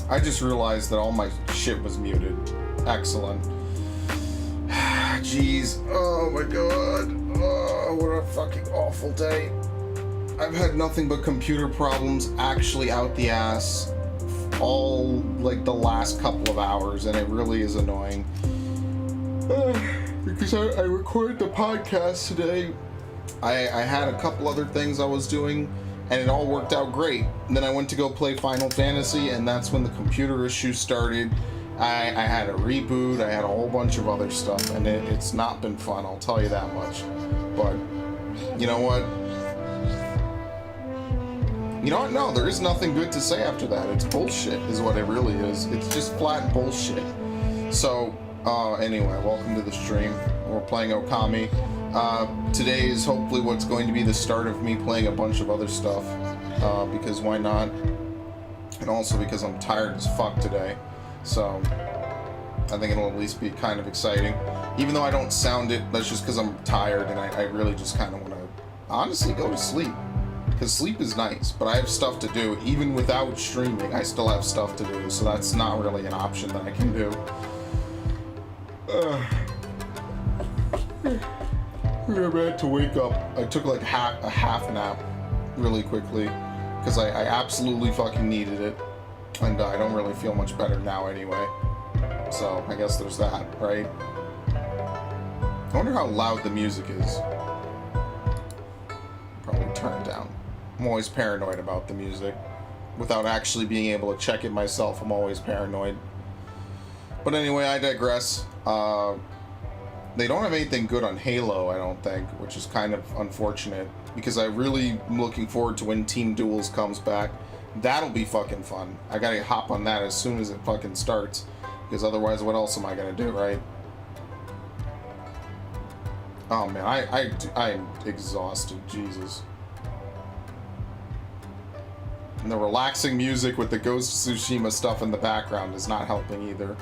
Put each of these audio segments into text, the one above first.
I just realized that all my shit was muted. Excellent. Jeez. Oh my god. Oh, what a fucking awful day. I've had nothing but computer problems actually out the ass all like the last couple of hours, and it really is annoying. Because I recorded the podcast today. I had a couple other things I was doing, and it all worked out great. And then I went to go play Final Fantasy, and that's when the computer issues started. I had a reboot, I had a whole bunch of other stuff, and it's not been fun, I'll tell you that much. But, you know what? You know what? No, there is nothing good to say after that. It's bullshit, is what it really is. It's just flat bullshit. So, anyway, welcome to the stream. We're playing Okami. Today is hopefully what's going to be the start of me playing a bunch of other stuff. Because why not? And also because I'm tired as fuck today. So, I think it'll at least be kind of exciting. Even though I don't sound it, that's just because I'm tired and I really just kind of want to, honestly, go to sleep. Because sleep is nice, but I have stuff to do. Even without streaming, I still have stuff to do, so that's not really an option that I can do. I'm about to wake up. I took like a half nap really quickly, because I absolutely fucking needed it. And I don't really feel much better now anyway. So, I guess there's that, right? I wonder how loud the music is. Probably turn it down. I'm always paranoid about the music. Without actually being able to check it myself, I'm always paranoid. But anyway, I digress. They don't have anything good on Halo, I don't think, which is kind of unfortunate. Because I really am looking forward to when Team Duels comes back. That'll be fucking fun. I gotta hop on that as soon as it fucking starts. Because otherwise, what else am I gonna do, right? Oh man, I'm exhausted, Jesus. And the relaxing music with the Ghost of Tsushima stuff in the background is not helping either.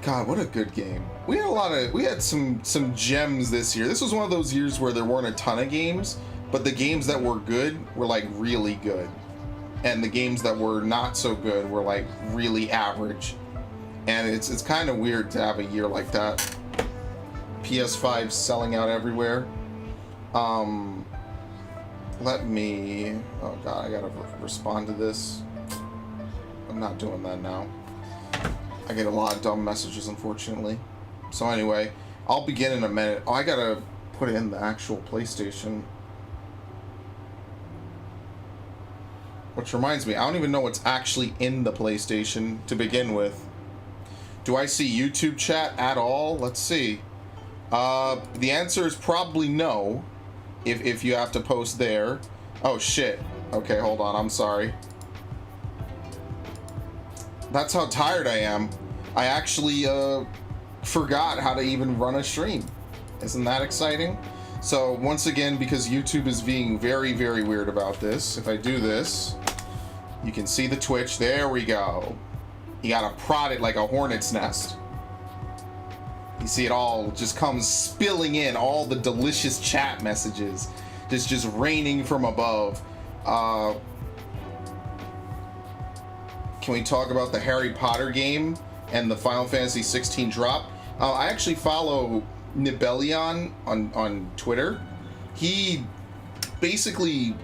God, what a good game. We had some gems this year. This was one of those years where there weren't a ton of games, but the games that were good were like really good. And the games that were not so good were like really average. And it's kind of weird to have a year like that. PS5 selling out everywhere. Let me... Oh god, I gotta respond to this. I'm not doing that now. I get a lot of dumb messages, unfortunately. So anyway, I'll begin in a minute. Oh, I gotta put it in the actual PlayStation. Which reminds me, I don't even know what's actually in the PlayStation to begin with. Do I see YouTube chat at all? Let's see. The answer is probably no. If you have to post there. Oh shit. Okay, hold on, I'm sorry. That's how tired I am. I actually forgot how to even run a stream. Isn't that exciting? So once again, because YouTube is being very, very weird about this, if I do this, you can see the Twitch. There we go. You gotta prod it like a hornet's nest. You see it all just comes spilling in, all the delicious chat messages, just raining from above. Can we talk about the Harry Potter game and the Final Fantasy 16 drop? I actually follow Nibelion on Twitter. He basically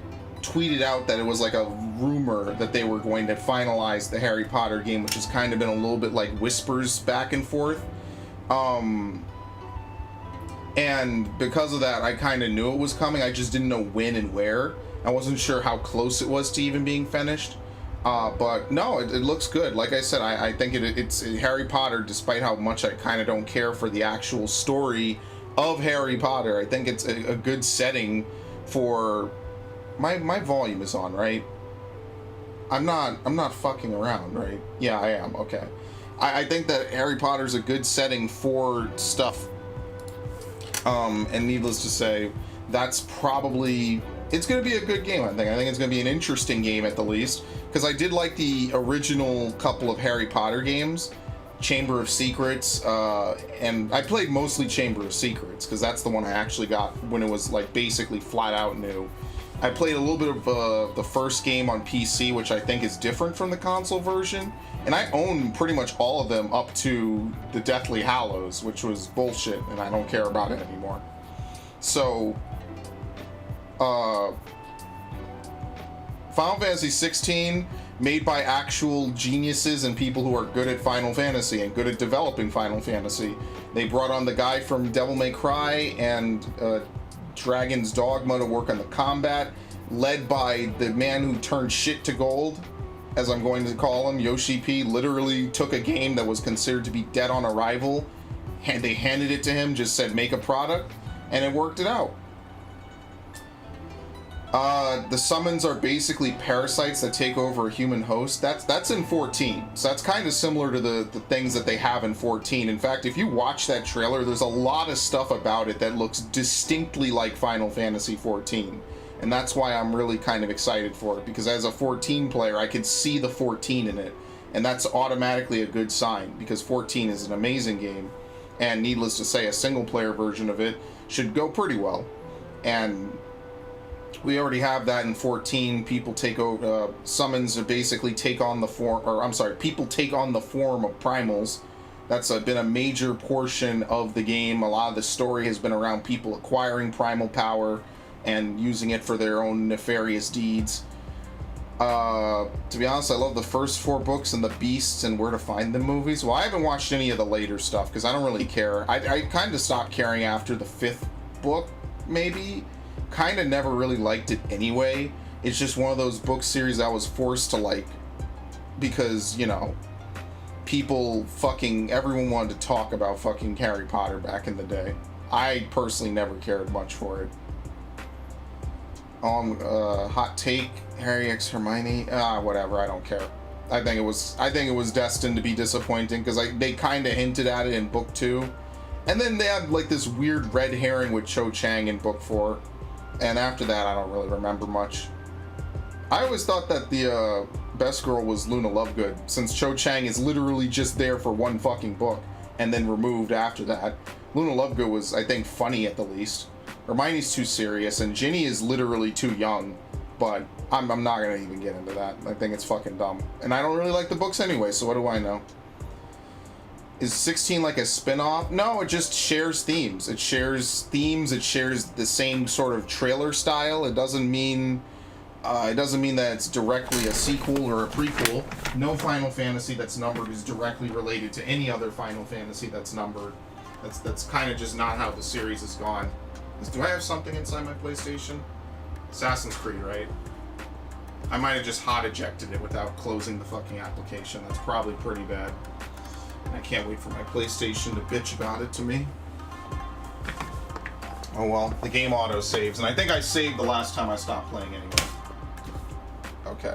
tweeted out that it was like a rumor that they were going to finalize the Harry Potter game, which has kind of been a little bit like whispers back and forth. And because of that, I kind of knew it was coming. I just didn't know when and where. I wasn't sure how close it was to even being finished. But no, it looks good. Like I said, I think it's Harry Potter, despite how much I kind of don't care for the actual story of Harry Potter. I think it's a good setting for... My volume is on, right? I'm not fucking around, right? Yeah, I am. Okay. I think that Harry Potter's a good setting for stuff. And needless to say, that's probably... It's going to be a good game, I think. I think it's going to be an interesting game, at the least. Because I did like the original couple of Harry Potter games. Chamber of Secrets, and I played mostly Chamber of Secrets, because that's the one I actually got when it was, like, basically flat out new. I played a little bit of the first game on PC, which I think is different from the console version. And I own pretty much all of them up to the Deathly Hallows, which was bullshit, and I don't care about it anymore. So, Final Fantasy 16, made by actual geniuses and people who are good at Final Fantasy and good at developing Final Fantasy. They brought on the guy from Devil May Cry and Dragon's Dogma to work on the combat, led by the man who turned shit to gold, as I'm going to call him. Yoshi P literally took a game that was considered to be dead on arrival, and they handed it to him, just said make a product, and it worked it out. The summons are basically parasites that take over a human host. That's in 14, so that's kind of similar to the things that they have in 14. In fact, if you watch that trailer, there's a lot of stuff about it that looks distinctly like Final Fantasy 14, and that's why I'm really kind of excited for it, because as a 14 player, I could see the 14 in it, and that's automatically a good sign, because 14 is an amazing game, and needless to say, a single player version of it should go pretty well. And we already have that in 14. People take over, summons to basically take on the form, or I'm sorry, people take on the form of primals. That's been a major portion of the game. A lot of the story has been around people acquiring primal power and using it for their own nefarious deeds. To be honest, I love the first 4 books and the Beasts and Where to Find Them movies. Well, I haven't watched any of the later stuff because I don't really care. I kind of stopped caring after the 5th book, maybe. Kind of never really liked it anyway. It's just one of those book series I was forced to like because, you know, everyone wanted to talk about fucking Harry Potter back in the day. I personally never cared much for it. Hot take, Harry x Hermione, whatever, I don't care. I think it was destined to be disappointing because they kind of hinted at it in book 2. And then they had like this weird red herring with Cho Chang in book 4. And after that, I don't really remember much. I always thought that the best girl was Luna Lovegood, since Cho Chang is literally just there for one fucking book, and then removed after that. Luna Lovegood was, I think, funny at the least. Hermione's too serious, and Ginny is literally too young, but I'm not gonna even get into that. I think it's fucking dumb. And I don't really like the books anyway, so what do I know? Is 16 like a spin-off? No, it just shares themes. It shares the same sort of trailer style. It doesn't mean that it's directly a sequel or a prequel. No Final Fantasy that's numbered is directly related to any other Final Fantasy that's numbered. That's kind of just not how the series has gone. Do I have something inside my PlayStation? Assassin's Creed, right? I might have just hot ejected it without closing the fucking application. That's probably pretty bad. I can't wait for my PlayStation to bitch about it to me. Oh well, the game auto saves, and I think I saved the last time I stopped playing anyway. Okay.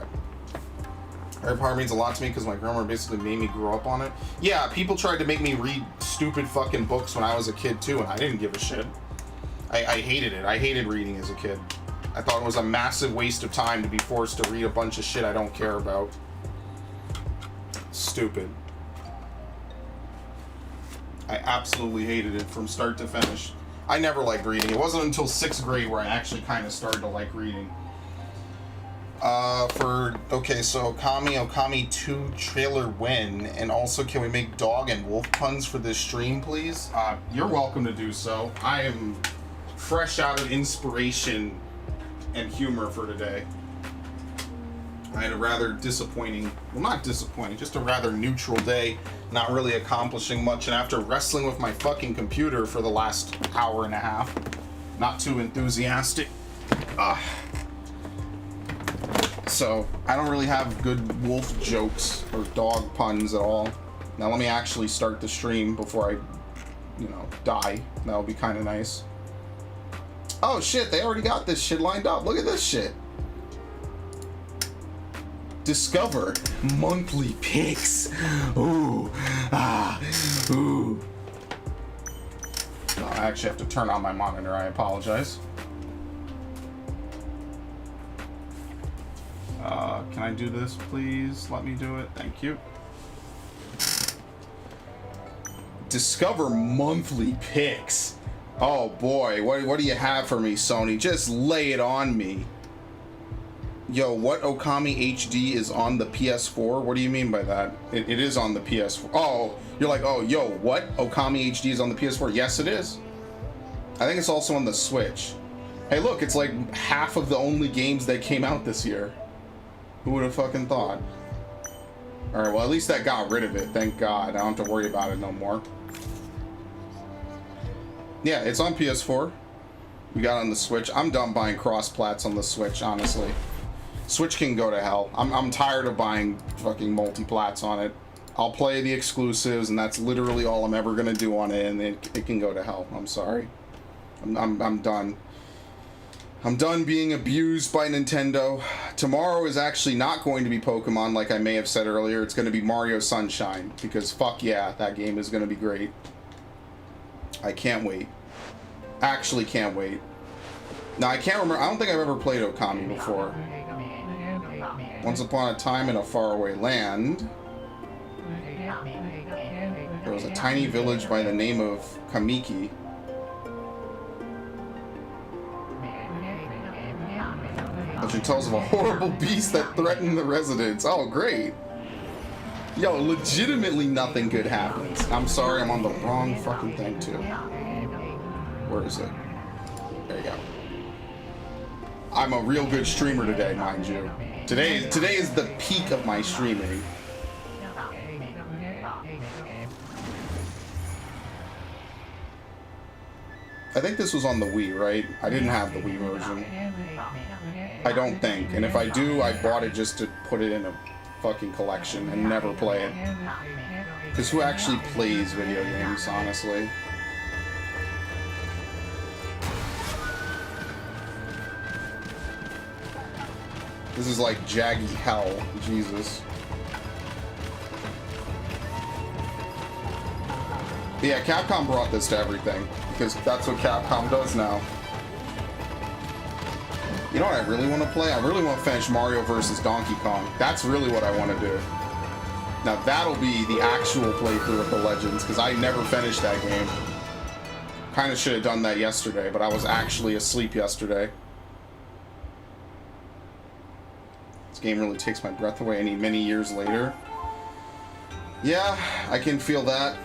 Harry Potter means a lot to me because my grandma basically made me grow up on it. Yeah, people tried to make me read stupid fucking books when I was a kid too, and I didn't give a shit. I hated it. I hated reading as a kid. I thought it was a massive waste of time to be forced to read a bunch of shit I don't care about. Stupid. I absolutely hated it from start to finish. I never liked reading. It wasn't until 6th grade where I actually kind of started to like reading. Okay, so Okami 2 trailer when, and also can we make dog and wolf puns for this stream, please? You're welcome to do so. I am fresh out of inspiration and humor for today. I had a rather disappointing, well, not disappointing, just a rather neutral day, not really accomplishing much, and after wrestling with my fucking computer for the last hour and a half, not too enthusiastic. So, I don't really have good wolf jokes or dog puns at all. Now let me actually start the stream before I, die. That would be kind of nice. Oh shit, they already got this shit lined up. Look at this shit. Discover monthly picks. Ooh. Ooh. No, I actually have to turn on my monitor. I apologize. Can I do this, please? Let me do it. Thank you. Discover monthly picks. Oh boy, what do you have for me, Sony? Just lay it on me. Yo, what Okami HD is on the PS4? What do you mean by that? It is on the PS4. Oh, you're like, oh, yo, what? Okami HD is on the PS4? Yes, it is. I think it's also on the Switch. Hey, look, it's like half of the only games that came out this year. Who would have fucking thought? Alright, well, at least that got rid of it. Thank God. I don't have to worry about it no more. Yeah, it's on PS4. We got it on the Switch. I'm done buying cross-plats on the Switch, honestly. Switch can go to hell. I'm tired of buying fucking multi-plats on it. I'll play the exclusives, and that's literally all I'm ever gonna do on it, and it can go to hell. I'm sorry. I'm done. I'm done being abused by Nintendo. Tomorrow is actually not going to be Pokemon, like I may have said earlier. It's going to be Mario Sunshine, because fuck yeah, that game is going to be great. I can't wait. Actually can't wait. Now, I can't remember. I don't think I've ever played Okami before. Once upon a time in a faraway land, there was a tiny village by the name of Kamiki. Legend tells of a horrible beast that threatened the residents. Oh, great. Yo, legitimately nothing good happens. I'm sorry, I'm on the wrong fucking thing, too. Where is it? There you go. I'm a real good streamer today, mind you. Today is the peak of my streaming. I think this was on the Wii, right? I didn't have the Wii version. I don't think. And if I do, I bought it just to put it in a fucking collection and never play it. Because who actually plays video games, honestly? This is like jaggy hell. Jesus. Yeah, Capcom brought this to everything. Because that's what Capcom does now. You know what I really want to play? I really want to finish Mario vs. Donkey Kong. That's really what I want to do. Now that'll be the actual playthrough of the Legends, because I never finished that game. Kind of should have done that yesterday, but I was actually asleep yesterday. This game really takes my breath away many years later. Yeah, I can feel that.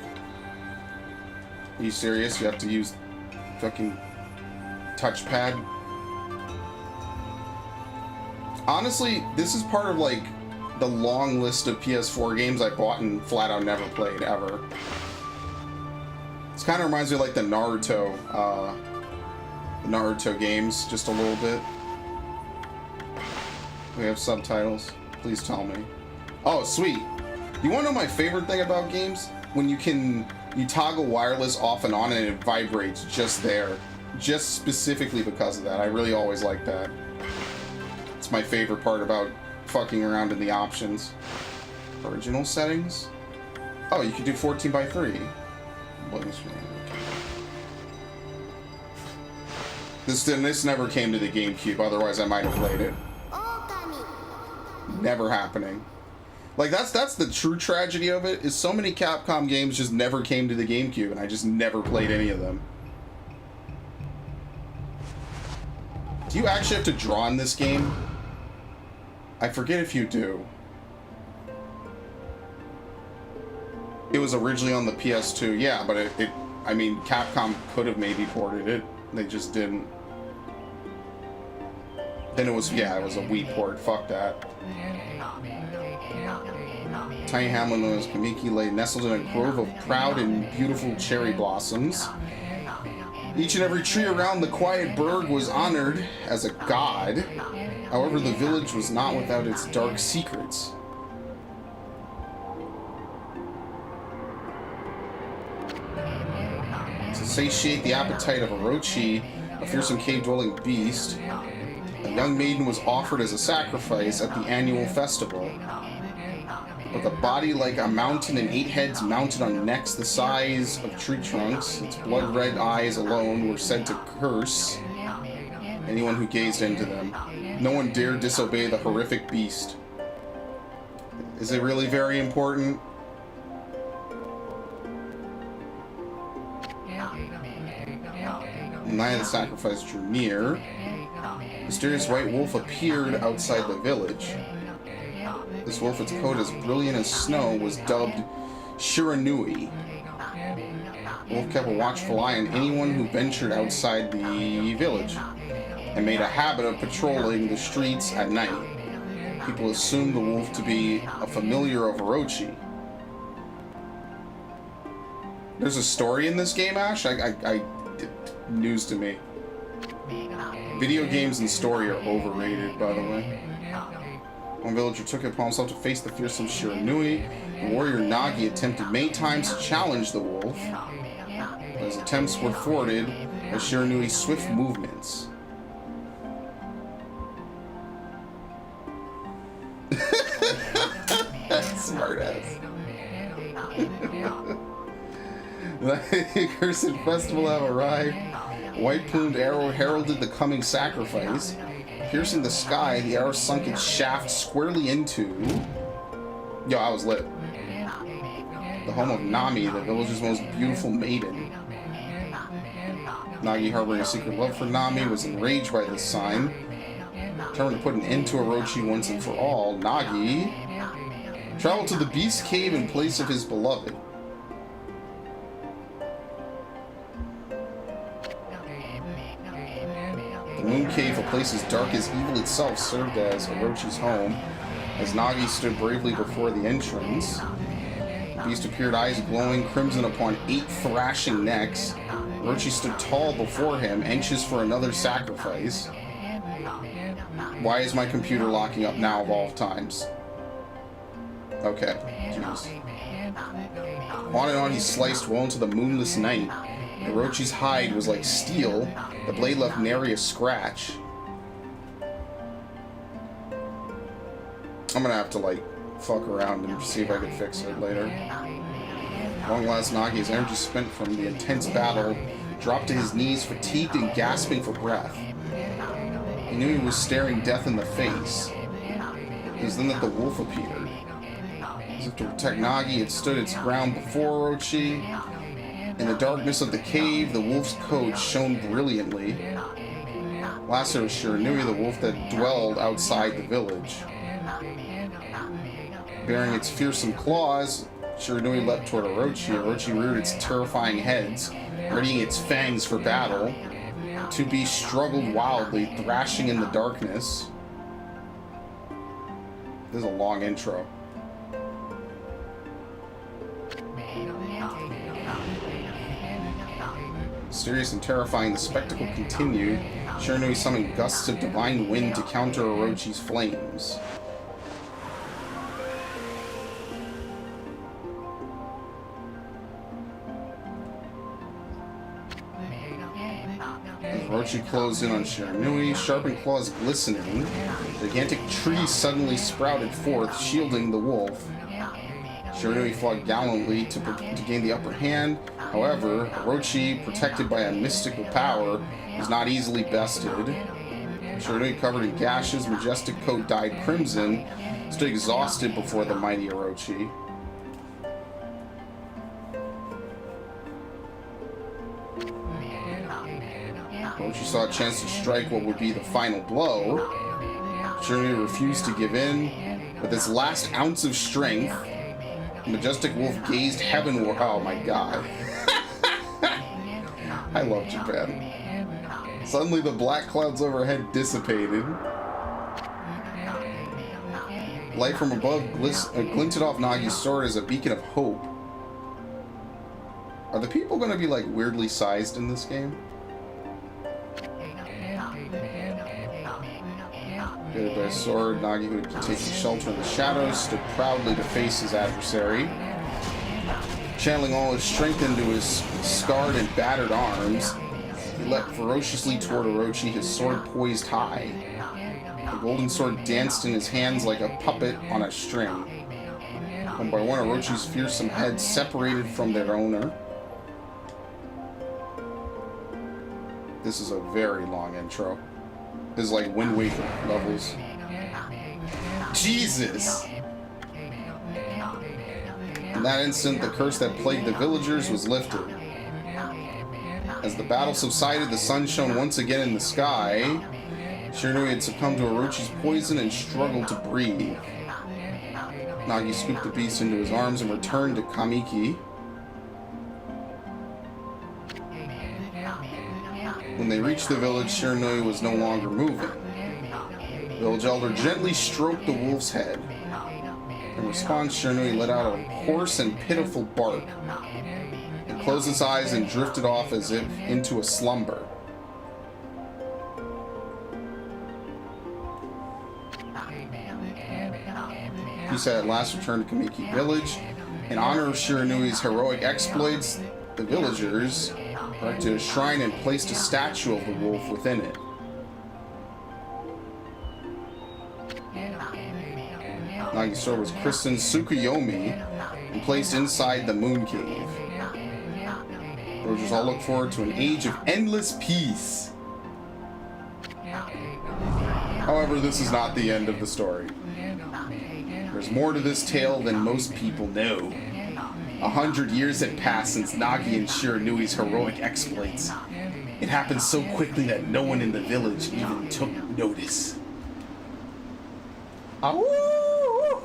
Are you serious? You have to use fucking touchpad? Honestly, this is part of like the long list of PS4 games I bought and flat out never played ever. This kind of reminds me of like the Naruto games, just a little bit. We have subtitles. Please tell me. Oh, sweet. You want to know my favorite thing about games? When you toggle wireless off and on and it vibrates just there. Just specifically because of that. I really always like that. It's my favorite part about fucking around in the options. Original settings? Oh, you can do 14:3. This never came to the GameCube, otherwise I might have played it. Never happening. Like, that's the true tragedy of it, is so many Capcom games just never came to the GameCube, and I just never played any of them. Do you actually have to draw in this game? I forget if you do. It was originally on the PS2, yeah, but I mean, Capcom could have maybe ported it. They just didn't. Then it was, yeah, it was a Wii port. Fuck that. Tiny hamlet known as Kamiki lay nestled in a grove of proud and beautiful cherry blossoms. Each and every tree around the quiet burg was honored as a god. However, the village was not without its dark secrets. To satiate the appetite of Orochi, a fearsome cave-dwelling beast, a young maiden was offered as a sacrifice at the annual festival. With a body like a mountain and 8 heads mounted on necks the size of tree trunks, its blood-red eyes alone were said to curse anyone who gazed into them. No one dared disobey the horrific beast. Is it really very important? The night of the sacrifice drew near. Mysterious white wolf appeared outside the village. This wolf, its coat as brilliant as snow, was dubbed Shiranui. The wolf kept a watchful eye on anyone who ventured outside the village, and made a habit of patrolling the streets at night. People assumed the wolf to be a familiar of Orochi. There's a story in this game, Ash? News to me. Video games and story are overrated, by the way. One villager took it upon himself to face the fearsome Shiranui. The warrior Nagi attempted many times to challenge the wolf, but his attempts were thwarted by Shiranui's swift movements. Smart ass. The accursed festival have arrived. A white-plumed arrow heralded the coming sacrifice. Piercing the sky, the arrow sunk its shaft squarely into... Yo, I was lit. The home of Nami, the village's most beautiful maiden. Nagi, harboring a secret love for Nami, was enraged by this sign. Determined to put an end to Orochi once and for all, Nagi traveled to the Beast Cave in place of his beloved. The Moon Cave, a place as dark as evil itself, served as Orochi's home. As Nagi stood bravely before the entrance, the beast appeared, eyes glowing crimson upon 8 thrashing necks. Orochi stood tall before him, anxious for another sacrifice. Why is my computer locking up now of all times? Okay, jeez. On and on he sliced well into the moonless night. Orochi's hide was like steel. The blade left nary a scratch. I'm gonna have to, like, fuck around and see if I can fix it later. Long last, Nagi's energy spent from the intense battle dropped to his knees, fatigued and gasping for breath. He knew he was staring death in the face. It was then that the wolf appeared. As if to protect Nagi, it stood its ground before Orochi. In the darkness of the cave, the wolf's coat shone brilliantly. Last there was Shiranui, the wolf that dwelled outside the village. Bearing its fearsome claws, Shiranui leapt toward Orochi. Orochi reared its terrifying heads, readying its fangs for battle. The two beasts struggled wildly, thrashing in the darkness. This is a long intro. Mysterious and terrifying, the spectacle continued. Shiranui summoned gusts of divine wind to counter Orochi's flames. As Orochi closed in on Shiranui, sharpened claws glistening, a gigantic tree suddenly sprouted forth, shielding the wolf. Shiranui fought gallantly to gain the upper hand. However, Orochi, protected by a mystical power, was not easily bested. Shiranui, covered in gashes, majestic coat dyed crimson, stood exhausted before the mighty Orochi. Orochi saw a chance to strike what would be the final blow. Shiranui refused to give in. With its last ounce of strength, the majestic wolf gazed heavenward. Oh my god. I love Japan. Suddenly the black clouds overhead dissipated. Light from above glinted off Nagi's sword as a beacon of hope. Are the people going to be, like, weirdly sized in this game? Guided by a sword, Nagi, who had taken shelter in the shadows, stood proudly to face his adversary. Channeling all his strength into his scarred and battered arms, he leapt ferociously toward Orochi, his sword poised high. The golden sword danced in his hands like a puppet on a string. One by one, Orochi's fearsome heads separated from their owner. This is a very long intro. This is like Wind Waker levels. Jesus! In that instant, the curse that plagued the villagers was lifted. As the battle subsided, the sun shone once again in the sky. Shiranui had succumbed to Orochi's poison and struggled to breathe. Nagi scooped the beast into his arms and returned to Kamiki. When they reached the village, Shiranui was no longer moving. The village elder gently stroked the wolf's head. In response, Shiranui let out a hoarse and pitiful bark. It closed its eyes and drifted off as if into a slumber. He said at last returned to Kamiki village. In honor of Shiranui's heroic exploits, the villagers erected a shrine and placed a statue of the wolf within it. Nagi's sword was christened Tsukuyomi and placed inside the moon cave. Villagers all look forward to an age of endless peace. However, this is not the end of the story. There's more to this tale than most people know. 100 years had passed since Nagi and Shiranui's heroic exploits. It happened so quickly that no one in the village even took notice. Ow!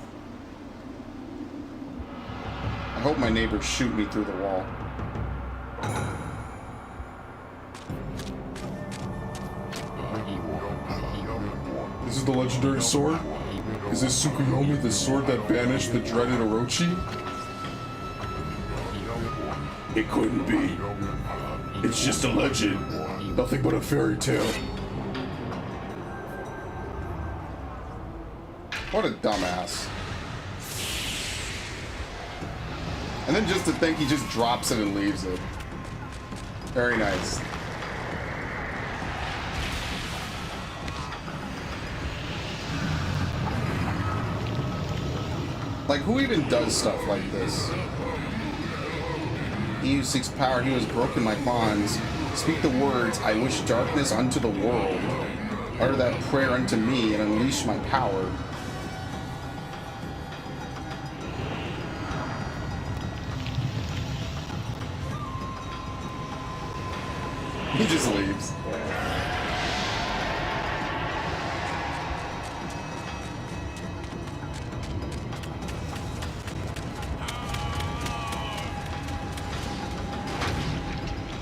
I hope my neighbors shoot me through the wall. This is the legendary sword? Is this Tsukuyomi the sword that banished the dreaded Orochi? It couldn't be. It's just a legend. Nothing but a fairy tale. What a dumbass. And then just to think he just drops it and leaves it. Very nice. Like, who even does stuff like this? He who seeks power, he who has broken my bonds. Speak the words, I wish darkness unto the world. Utter that prayer unto me and unleash my power. He just leaves.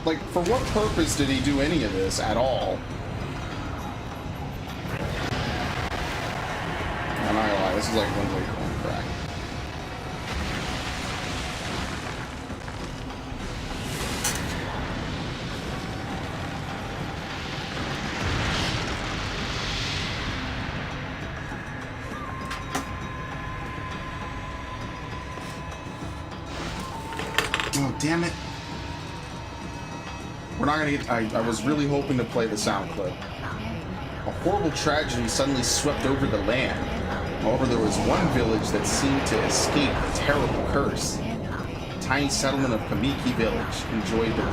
Like, for what purpose did he do any of this at all? I'm not gonna lie, this is like one way going crack. Oh, damn it. We're not gonna get... I was really hoping to play the sound clip. A horrible tragedy suddenly swept over the land. However, there was one village that seemed to escape the terrible curse. The tiny settlement of Kamiki Village enjoyed the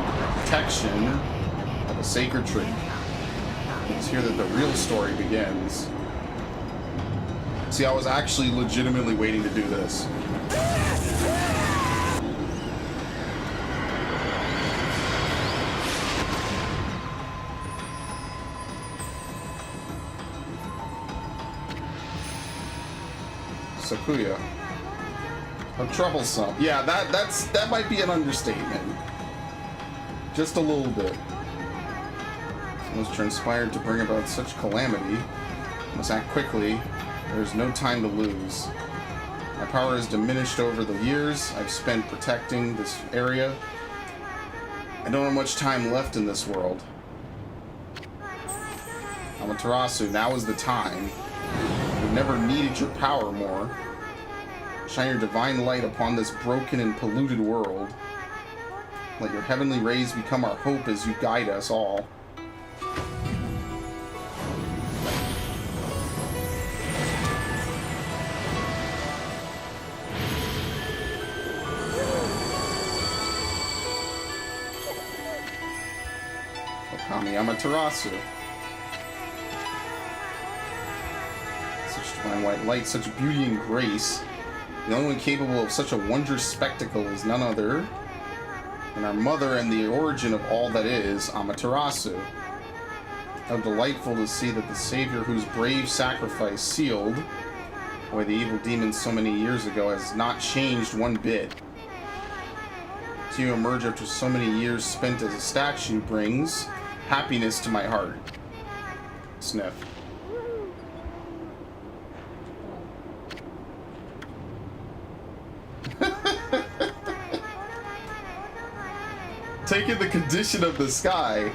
protection of a sacred tree. It's here that the real story begins. See, I was actually legitimately waiting to do this. Sakuya. How troublesome. Yeah, that might be an understatement. Just a little bit. It was transpired to bring about such calamity. I must act quickly. There's no time to lose. My power has diminished over the years I've spent protecting this area. I don't have much time left in this world. Amaterasu, now is the time. We've never needed your power more. Shine your divine light upon this broken and polluted world. Let your heavenly rays become our hope as you guide us all. Okami Amaterasu. Such divine white light, such beauty and grace. The only one capable of such a wondrous spectacle is none other than our mother and the origin of all that is, Amaterasu. The How delightful to see that the Savior whose brave sacrifice sealed away the evil demons so many years ago has not changed one bit. To you emerge after so many years spent as a statue brings happiness to my heart. Sniff. Taking the condition of the sky.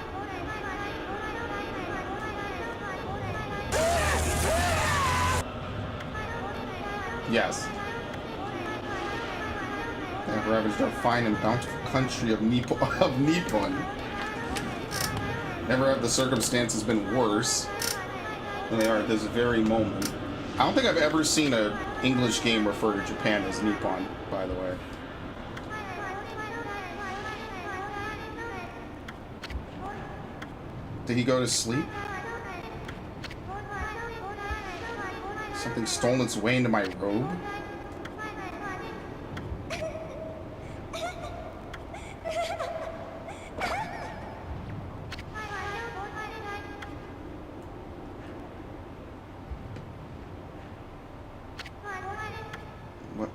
Yes. They have ravaged our fine and bountiful country of Nippon. Never have the circumstances been worse than they are at this very moment. I don't think I've ever seen an English game refer to Japan as Nippon, by the way. Did he go to sleep? Something stolen its way into my robe?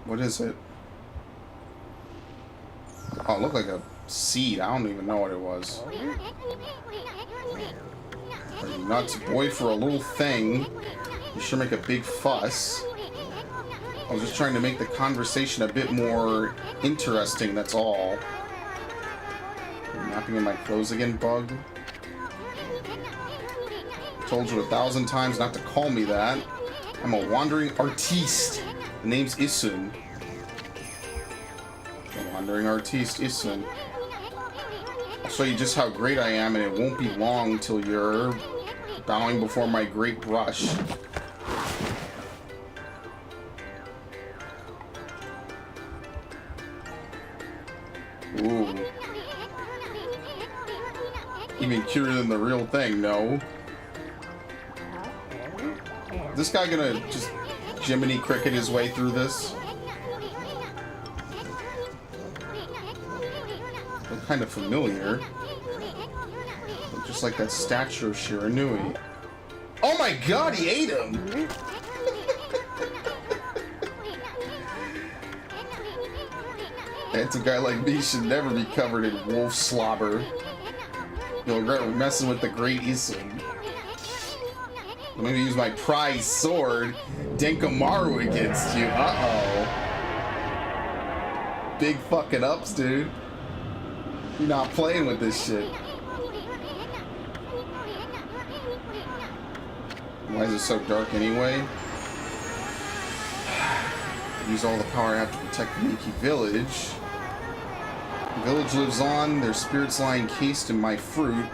What is it? Oh, it looked like a seed. I don't even know what it was. Are you nuts, boy? For a little thing, you sure make a big fuss. I was just trying to make the conversation a bit more interesting, that's all. Napping in my clothes again, bug? I told you 1,000 times not to call me that. I'm a wandering artiste. The name's Isun. A wandering artiste, Isun. I'll show you just how great I am, and it won't be long till you're bowing before my great brush. Ooh. Even cuter than the real thing, no? Is this guy gonna just Jiminy Cricket his way through this? Look kind of familiar. Look just like that statue of Shiranui. Oh my god, he ate him! It's a guy like me should never be covered in wolf slobber. You'll regret messing with the great Isun. I'm gonna use my prize sword, Denkamaru, against you. Uh-oh. Big fucking ups, dude. You're not playing with this shit. Why is it so dark anyway? Use all the power I have to protect the Miki village. The village lives on, their spirits lie encased in my fruit.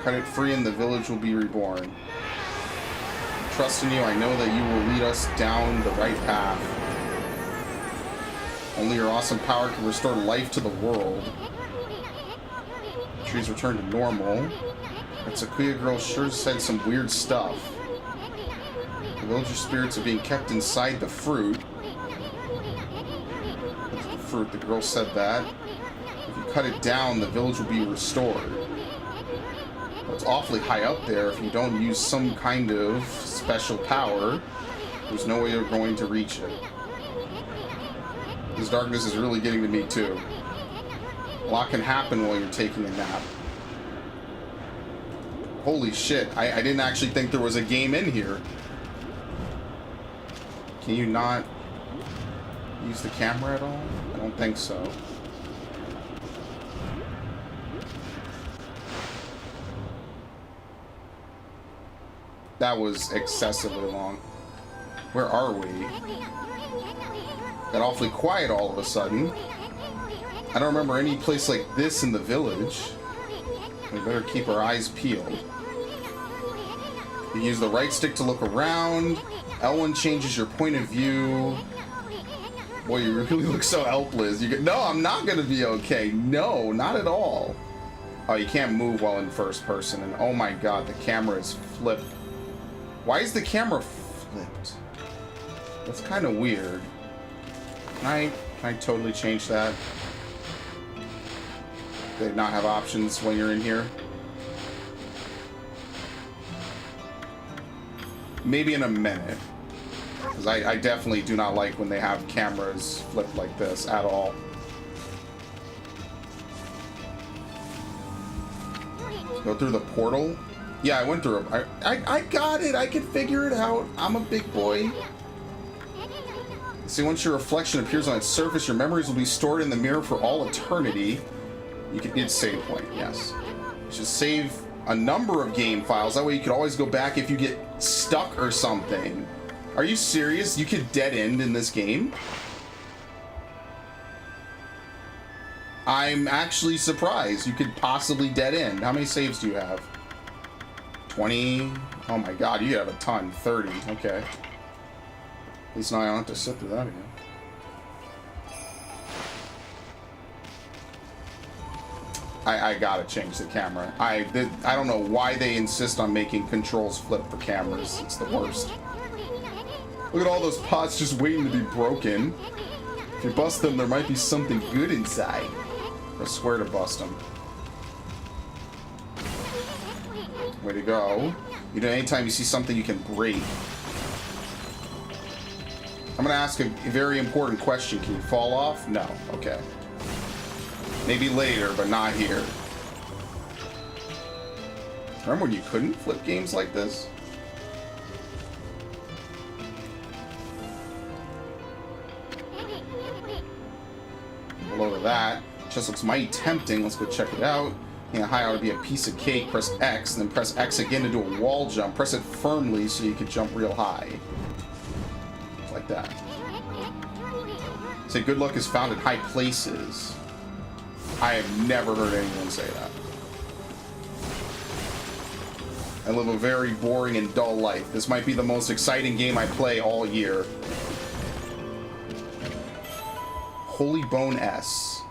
Cut it free and the village will be reborn. Trust in you, I know that you will lead us down the right path. Only your awesome power can restore life to the world. The trees return to normal. That Sakuya girl sure said some weird stuff. The villager spirits are being kept inside the fruit. That's the fruit, the girl said that. If you cut it down, the village will be restored. It's awfully high up there. If you don't use some kind of special power, there's no way you're going to reach it. This darkness is really getting to me too. A lot can happen while you're taking a nap. Holy shit, I didn't actually think there was a game in here. Can you not use the camera at all? I don't think so. That was excessively long. Where are we? Got awfully quiet all of a sudden. I don't remember any place like this in the village. We better keep our eyes peeled. You use the right stick to look around. L1 changes your point of view. Boy, you really look so helpless. No, I'm not gonna be okay. No, not at all. Oh, you can't move while in first person. And oh my god, the camera is flipped. Why is the camera flipped? That's kind of weird. Can I totally change that? They not have options when you're in here? Maybe in a minute. Because I definitely do not like when they have cameras flipped like this at all. Go through the portal? Yeah, I went through it. I got it. I can figure it out. I'm a big boy. See, once your reflection appears on its surface, your memories will be stored in the mirror for all eternity. You can hit save point, yes. Just save a number of game files. That way you can always go back if you get stuck or something. Are you serious? You could dead end in this game? I'm actually surprised you could possibly dead end. How many saves do you have? 20? Oh my god, you have a ton. 30. Okay. At least now I don't have to sit through that again. I gotta change the camera. I don't know why they insist on making controls flip for cameras. It's the worst. Look at all those pots just waiting to be broken. If you bust them, there might be something good inside. I swear to bust them. Way to go. You know, anytime you see something you can break. I'm gonna ask a very important question. Can you fall off? No. Okay. Maybe later, but not here. Remember when you couldn't flip games like this? Below that. Just looks mighty tempting. Let's go check it out. Yeah, high ought to be a piece of cake. Press X, and then press X again to do a wall jump. Press it firmly so you can jump real high. Like that. Say good luck is found in high places. I have never heard anyone say that. I live a very boring and dull life. This might be the most exciting game I play all year. Holy Bone S.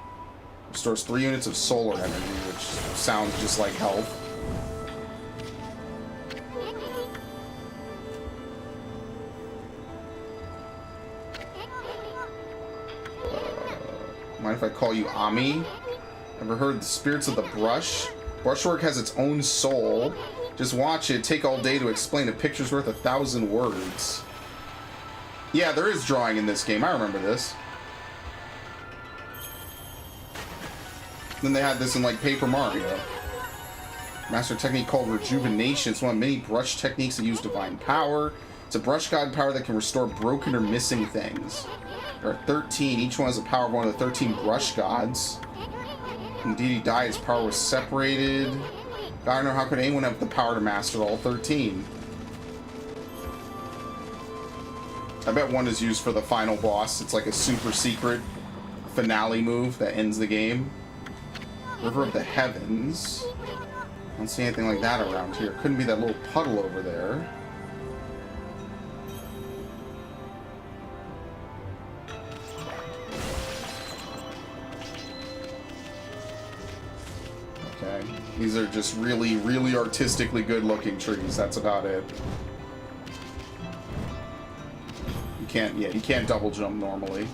Restores 3 units of solar energy, which sounds just like health. Mind if I call you Ami? Ever heard the spirits of the brush? Brushwork has its own soul. Just watch it. Take all day to explain. A picture's worth 1,000 words. Yeah, there is drawing in this game. I remember this. Then they had this in, like, Paper Mario. Master technique called Rejuvenation. It's one of many brush techniques that use divine power. It's a brush god power that can restore broken or missing things. There are 13. Each one has the power of one of the 13 brush gods. Indeed, he died. His power was separated. God, I don't know how could anyone have the power to master all 13. I bet one is used for the final boss. It's like a super secret finale move that ends the game. River of the Heavens. I don't see anything like that around here. Couldn't be that little puddle over there. Okay. These are just really, really artistically good-looking trees. That's about it. You can't double jump normally.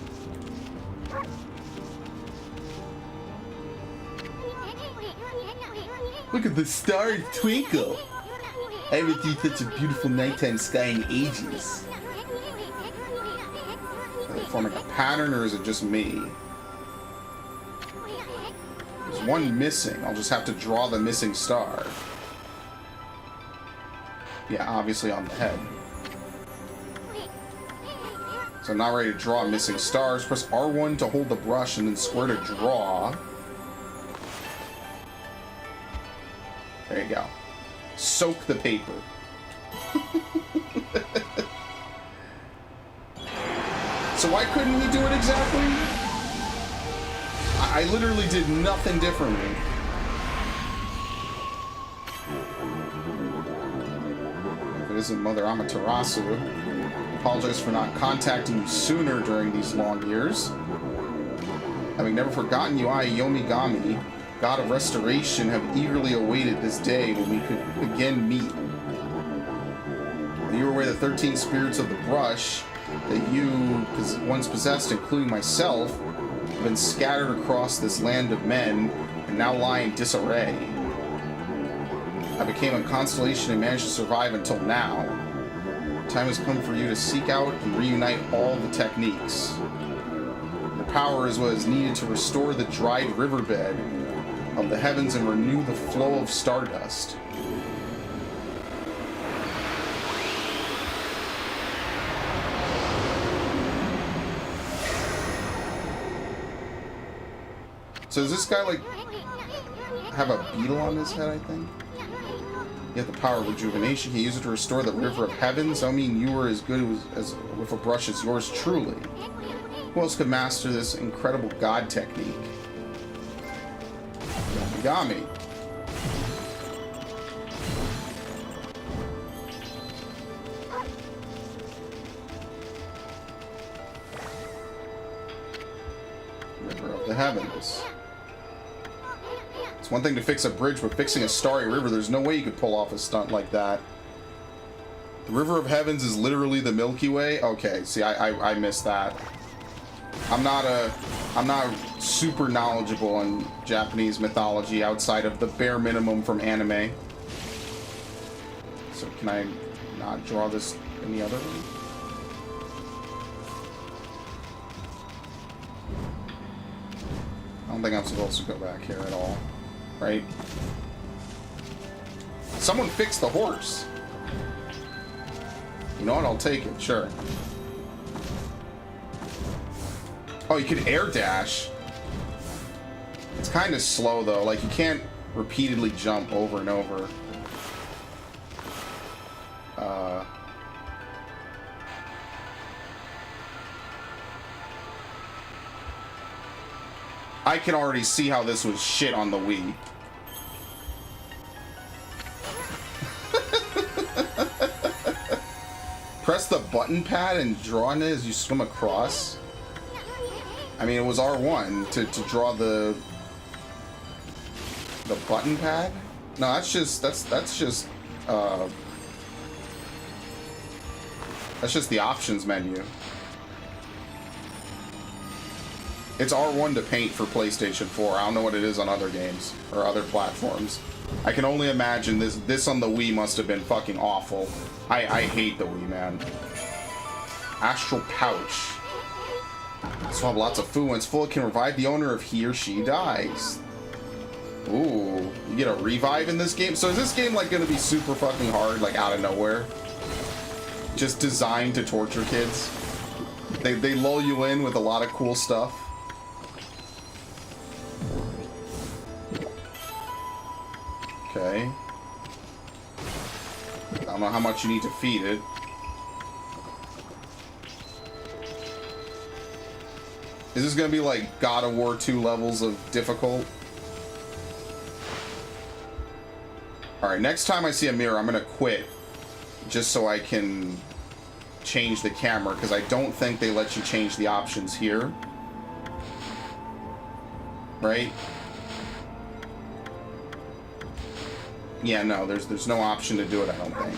Look at the stars twinkle. I haven't seen such a beautiful nighttime sky in ages. Are they forming a pattern, or is it just me? There's one missing. I'll just have to draw the missing star. Yeah, obviously on the head. So I'm not ready to draw missing stars. Press R1 to hold the brush and then square to draw. There you go. Soak the paper. So why couldn't we do it exactly? I literally did nothing differently. If it isn't Mother Amaterasu, I apologize for not contacting you sooner during these long years. Having never forgotten you, I, Yomigami, God of Restoration, have eagerly awaited this day when we could again meet. You were aware the 13 spirits of the brush that you once possessed, including myself, have been scattered across this land of men and now lie in disarray. I became a constellation and managed to survive until now. Time has come for you to seek out and reunite all the techniques. Your power is what is needed to restore the dried riverbed of the heavens and renew the flow of stardust. So does this guy, like, have a beetle on his head, I think? You have the power of rejuvenation. He used it to restore the river of heavens. I mean, you were as good as with a brush as yours truly. Who else could master this incredible god technique? Okami. River of the heavens. It's one thing to fix a bridge, but fixing a starry river, there's no way you could pull off a stunt like that. The River of Heavens is literally the Milky Way? Okay, see, I missed that. I'm not super knowledgeable on Japanese mythology outside of the bare minimum from anime. So can I not draw this any other way? I don't think I'm supposed to go back here at all. Right? Someone fix the horse. You know what? I'll take it. Sure. Oh, you could air dash. It's kind of slow, though. Like, you can't repeatedly jump over and over. I can already see how this was shit on the Wii. Press the button pad and draw on it as you swim across. I mean, it was R1 to draw the button pad. No, that's just the options menu. It's R1 to paint for PlayStation 4. I don't know what it is on other games or other platforms. I can only imagine this on the Wii must have been fucking awful. I hate the Wii, man. Astral pouch. This will have lots of food. When it's full, it can revive the owner if he or she dies. Ooh, you get a revive in this game? So is this game like gonna be super fucking hard, like out of nowhere? Just designed to torture kids? They lull you in with a lot of cool stuff. Okay. I don't know how much you need to feed it. Is this gonna be like God of War 2 levels of difficult? Alright, next time I see a mirror, I'm gonna quit. Just so I can change the camera, because I don't think they let you change the options here. Right? Yeah, no, there's no option to do it, I don't think.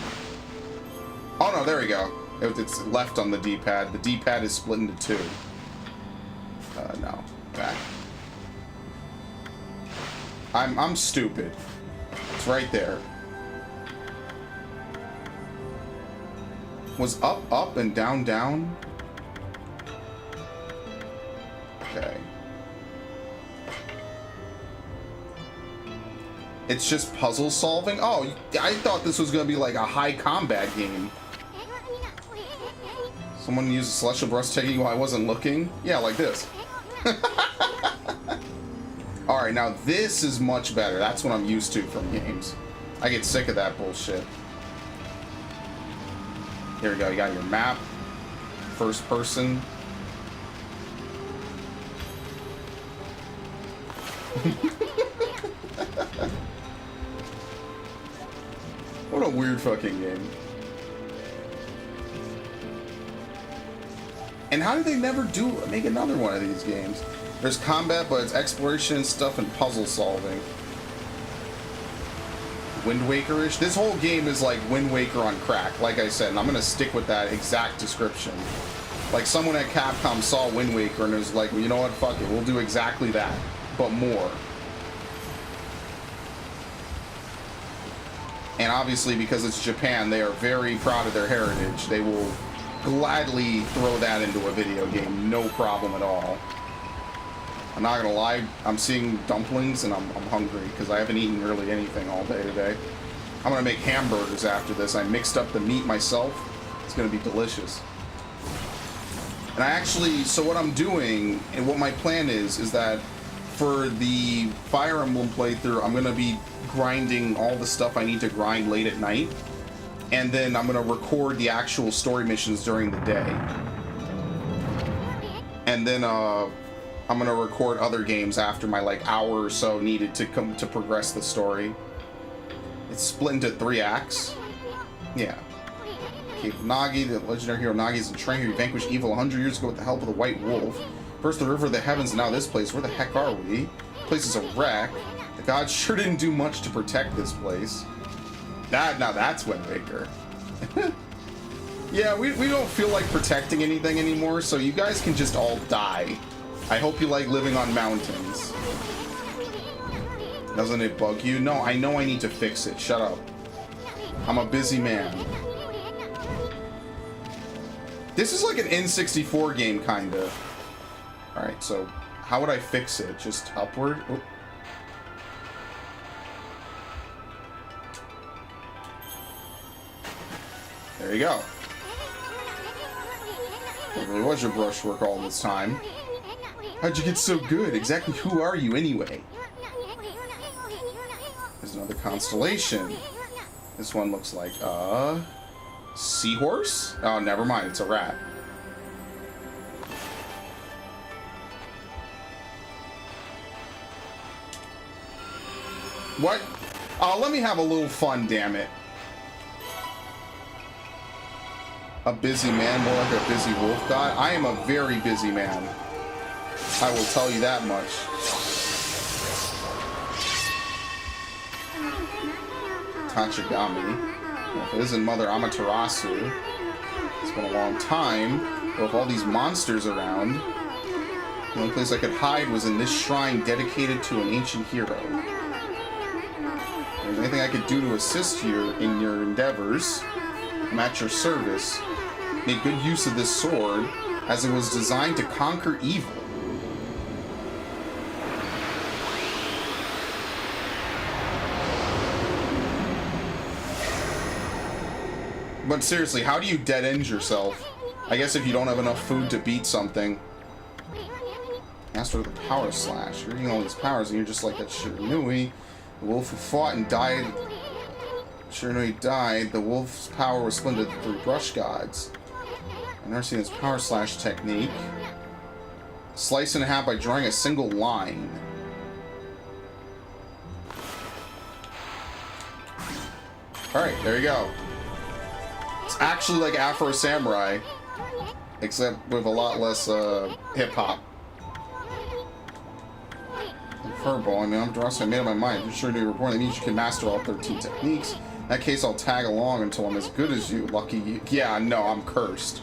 Oh no, there we go. It's left on the D-pad. The D-pad is split into two. No. Back. I'm stupid. It's right there. Was up, and down, down? Okay. It's just puzzle solving? Oh, I thought this was gonna be like a high combat game. Someone used a celestial brush technique while I wasn't looking? Yeah, like this. Alright, now this is much better. That's what I'm used to from games. I get sick of that bullshit. Here we go, you got your map. First person. What a weird fucking game. And how did they never make another one of these games? There's combat, but it's exploration and stuff and puzzle solving. Wind Waker-ish. This whole game is like Wind Waker on crack, like I said, and I'm gonna stick with that exact description. Like someone at Capcom saw Wind Waker and was like, well, you know what, fuck it, we'll do exactly that, but more. And obviously, because it's Japan, they are very proud of their heritage. They will gladly throw that into a video game, no problem at all. I'm not gonna lie, I'm seeing dumplings and I'm hungry because I haven't eaten really anything all day today. I'm gonna make hamburgers after this. I mixed up the meat myself. It's gonna be delicious. And I actually, so what I'm doing and what my plan is that for the Fire Emblem playthrough, I'm gonna be grinding all the stuff I need to grind late at night. And then I'm gonna record the actual story missions during the day. And then I'm gonna record other games after my like hour or so needed to come to progress the story. It's split into 3 acts. Yeah. Cape of Nagi, the legendary hero Nagi is in training here. He vanquished evil 100 years ago with the help of the White Wolf. First the river of the heavens, now this place. Where the heck are we? This place is a wreck. The gods sure didn't do much to protect this place. Now that's Windbreaker. Yeah, we don't feel like protecting anything anymore, so you guys can just all die. I hope you like living on mountains. Doesn't it bug you? No, I know I need to fix it. Shut up. I'm a busy man. This is like an N64 game, kinda. Alright, so how would I fix it? Just upward? Oh. There you go. It really was your brushwork all this time. How'd you get so good? Exactly who are you anyway? There's another constellation. This one looks like a seahorse? Oh, never mind. It's a rat. What? Oh, let me have a little fun, damn it. A busy man, more like a busy wolf god. I am a very busy man. I will tell you that much. Tachigami. Well, if it isn't Mother Amaterasu, it's been a long time. But with all these monsters around, the only place I could hide was in this shrine dedicated to an ancient hero. If there's anything I could do to assist you in your endeavors, I'm at your service. Make good use of this sword, as it was designed to conquer evil. But seriously, how do you dead end yourself? I guess if you don't have enough food to beat something. Master of the Power Slash. You're eating all these powers and you're just like that Shiranui. The wolf who fought and died. Shiranui died. The wolf's power was split into 3 brush gods. I've never seen this Power Slash technique. Slice in half by drawing a single line. Alright, there you go. It's actually like Afro Samurai, except with a lot less hip-hop. Furball, I mean, I'm Dross, I made up my mind. You're sure to report, that means you can master all 13 techniques. In that case, I'll tag along until I'm as good as you, lucky you. Yeah, no, I'm cursed.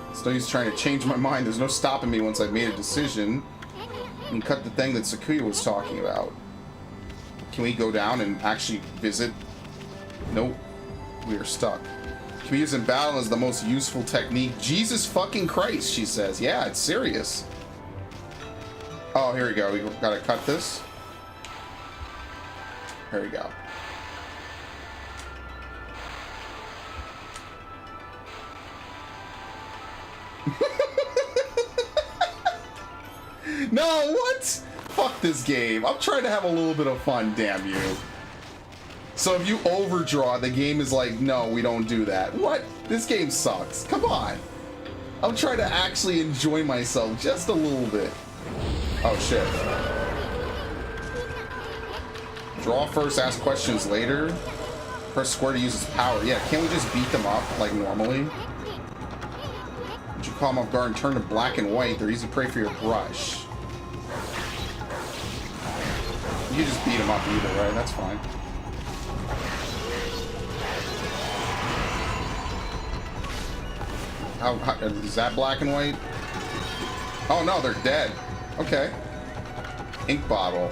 It's no use trying to change my mind. There's no stopping me once I've made a decision. And cut the thing that Sakuya was talking about. Can we go down and actually visit? Nope. We are stuck. Can we use in battle as the most useful technique? Jesus fucking Christ, she says. Yeah, it's serious. Oh, here we go. We gotta cut this. Here we go. No, what? Fuck this game. I'm trying to have a little bit of fun, damn you. So if you overdraw, the game is like, no, we don't do that. What? This game sucks. Come on. I'm trying to actually enjoy myself just a little bit. Oh, shit. Draw first, ask questions later. Press square to use its power. Yeah, can't we just beat them up like normally? Would you call them off guard and turn to black and white? They're easy prey for your brush. You just beat them up either, right? That's fine. How is that black and white? Oh no, they're dead. Okay. Ink bottle.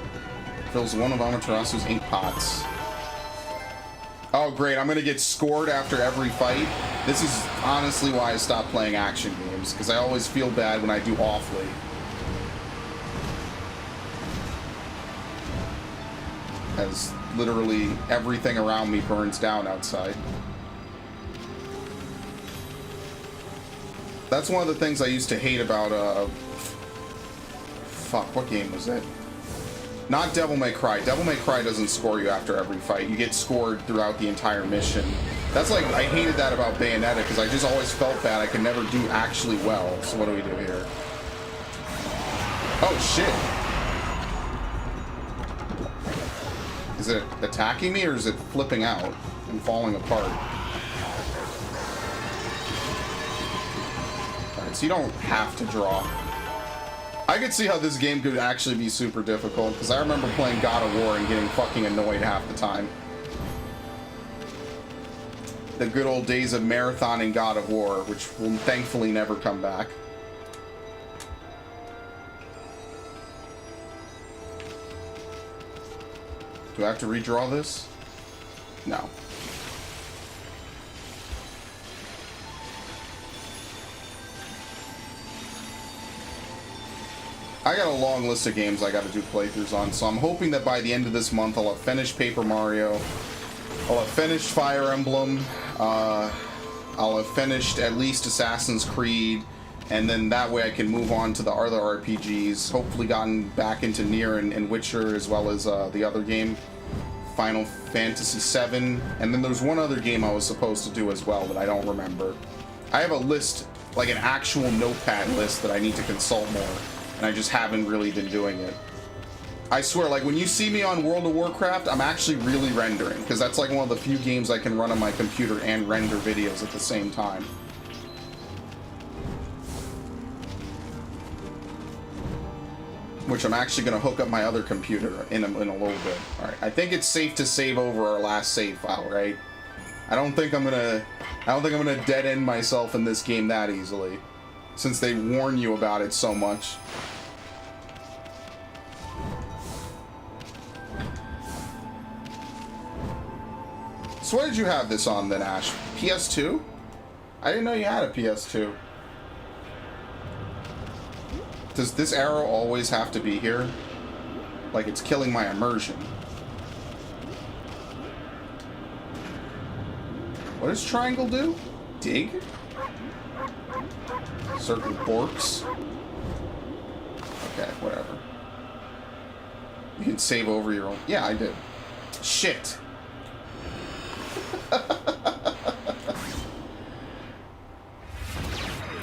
Fills one of Amaterasu's ink pots. Oh, great. I'm going to get scored after every fight. This is honestly why I stopped playing action games, because I always feel bad when I do awfully. As literally everything around me burns down outside. That's one of the things I used to hate about, fuck, what game was it? Not Devil May Cry. Devil May Cry doesn't score you after every fight. You get scored throughout the entire mission. That's like, I hated that about Bayonetta, because I just always felt bad. I could never do actually well. So what do we do here? Oh, shit. Is it attacking me, or is it flipping out and falling apart? Alright, so you don't have to draw. I could see how this game could actually be super difficult, because I remember playing God of War and getting fucking annoyed half the time. The good old days of marathoning God of War, which will thankfully never come back. Do I have to redraw this? No. I got a long list of games I got to do playthroughs on, so I'm hoping that by the end of this month I'll have finished Paper Mario, I'll have finished Fire Emblem, I'll have finished at least Assassin's Creed, and then that way I can move on to the other RPGs. Hopefully gotten back into Nier and Witcher, as well as the other game, Final Fantasy VII, and then there's one other game I was supposed to do as well that I don't remember. I have a list, like an actual notepad list that I need to consult more, and I just haven't really been doing it. I swear, like, when you see me on World of Warcraft, I'm actually really rendering, because that's like one of the few games I can run on my computer and render videos at the same time. Which I'm actually going to hook up my other computer in a little bit. Alright, I think it's safe to save over our last save file, right? I don't think I'm gonna dead end myself in this game that easily, since they warn you about it so much. So what did you have this on then, Ash? PS2? I didn't know you had a PS2. Does this arrow always have to be here? Like, it's killing my immersion. What does triangle do? Dig? Circle borks? Okay, whatever. You can save over your own... Yeah, I did. Shit.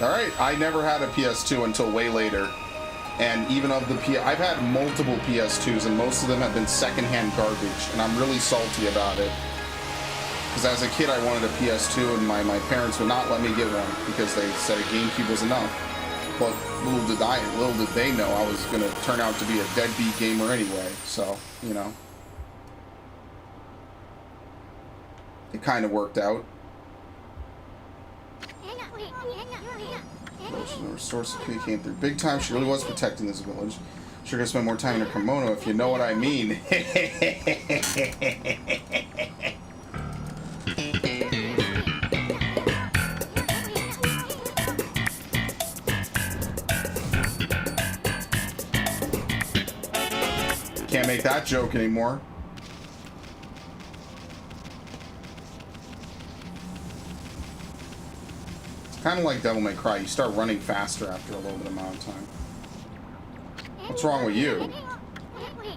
Alright, I never had a PS2 until way later. And even of the I've had multiple PS2s, and most of them have been secondhand garbage, and I'm really salty about it. Because as a kid, I wanted a PS2, and my parents would not let me get one, because they said a GameCube was enough. But little did they know I was going to turn out to be a deadbeat gamer anyway, so, you know. It kind of worked out. The resource came through big time. She really was protecting this village. Sure gonna spend more time in her kimono, if you know what I mean. Can't make that joke anymore. Kind of like Devil May Cry, you start running faster after a little bit amount of time. What's wrong with you?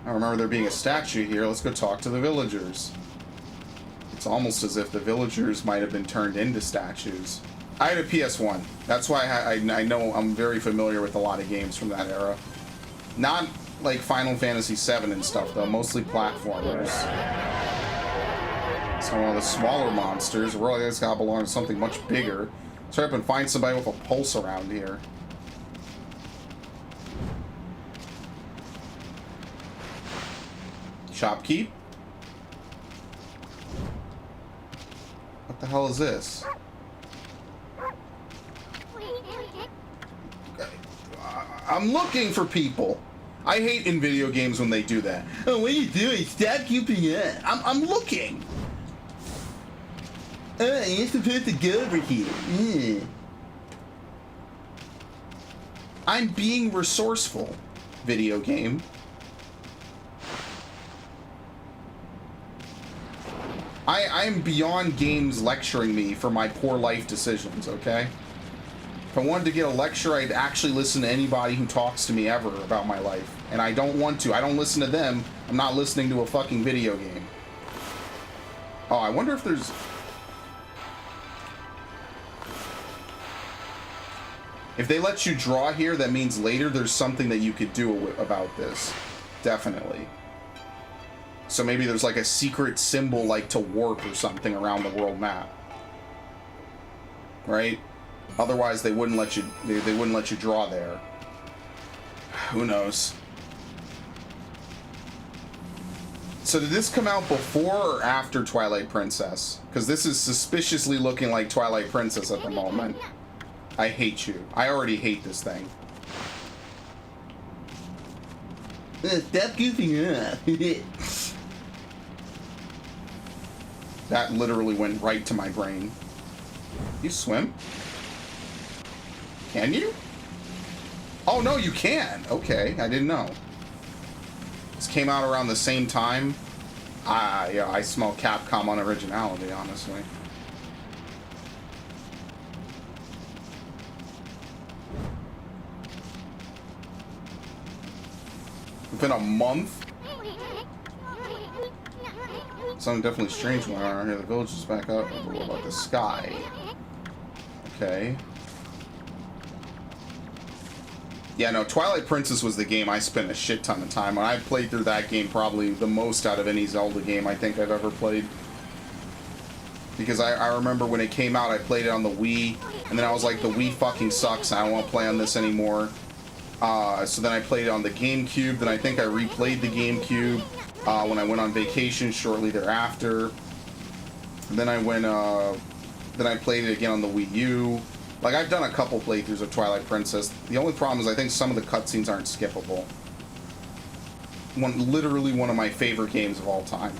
I remember there being a statue here. Let's go talk to the villagers. It's almost as if the villagers might have been turned into statues. I had a PS1. That's why I know I'm very familiar with a lot of games from that era. Not like Final Fantasy VII and stuff, though. Mostly platformers. So one of the smaller monsters. Really, this gotta belong to something much bigger. Let's hurry up and find somebody with a pulse around here. Shopkeep? What the hell is this? I'm looking for people. I hate in video games when they do that. Oh, what are you doing? Stop keeping it. I'm looking. You're supposed to go over here. I'm being resourceful, video game. I'm beyond games lecturing me for my poor life decisions, okay? If I wanted to get a lecture, I'd actually listen to anybody who talks to me ever about my life. And I don't want to. I don't listen to them. I'm not listening to a fucking video game. Oh, I wonder if there's... If they let you draw here, that means later there's something that you could do about this. Definitely. So maybe there's like a secret symbol like to warp or something around the world map. Right? Otherwise they wouldn't let you they wouldn't let you draw there. Who knows? So did this come out before or after Twilight Princess? Because this is suspiciously looking like Twilight Princess at the moment. I hate you. I already hate this thing. Stop goofing off. That literally went right to my brain. You swim? Can you? Oh, no, you can. Okay, I didn't know. This came out around the same time. Yeah, I smell Capcom on originality, honestly. It's been a month? Something definitely strange going on around here. The village is back up. What about the sky? Okay. Yeah, no, Twilight Princess was the game I spent a shit ton of time on. I played through that game probably the most out of any Zelda game I think I've ever played. Because I remember when it came out, I played it on the Wii, and then I was like, the Wii fucking sucks, I don't want to play on this anymore. So then I played it on the GameCube, then I think I replayed the GameCube when I went on vacation shortly thereafter. And then I played it again on the Wii U. Like, I've done a couple playthroughs of Twilight Princess. The only problem is I think some of the cutscenes aren't skippable. Literally one of my favorite games of all time.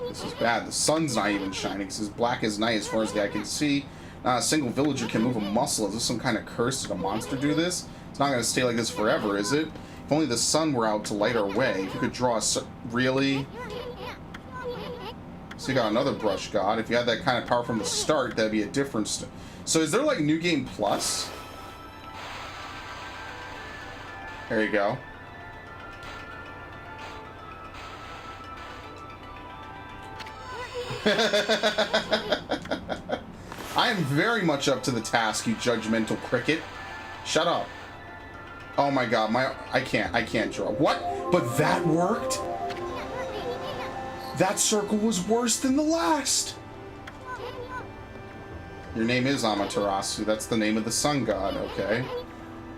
This is bad. The sun's not even shining. It's as black as night as far as the eye can see. Not a single villager can move a muscle. Is this some kind of curse? Did a monster do this? It's not going to stay like this forever, is it? If only the sun were out to light our way. If you could draw a... Really? So you got another brush god. If you had that kind of power from the start, that'd be a different... So is there like New Game Plus? There you go. I am very much up to the task, you judgmental cricket. Shut up. Oh my god, I can't draw. What? But that worked? That circle was worse than the last. Your name is Amaterasu. That's the name of the sun god, okay?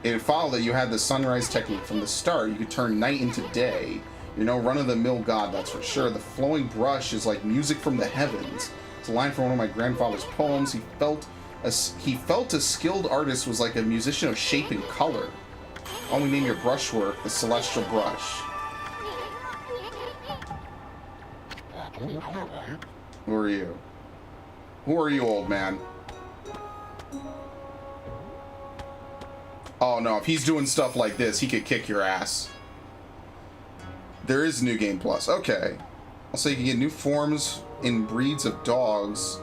It followed that you had the sunrise technique from the start. You could turn night into day. You're no run-of-the-mill god, that's for sure. The flowing brush is like music from the heavens. It's a line from one of my grandfather's poems. He felt a skilled artist was like a musician of shape and color. Only name your brushwork the celestial brush. Who are you? Who are you, old man? Oh no, if he's doing stuff like this, he could kick your ass. There is New Game Plus. Okay. Also, you can get new forms in breeds of dogs.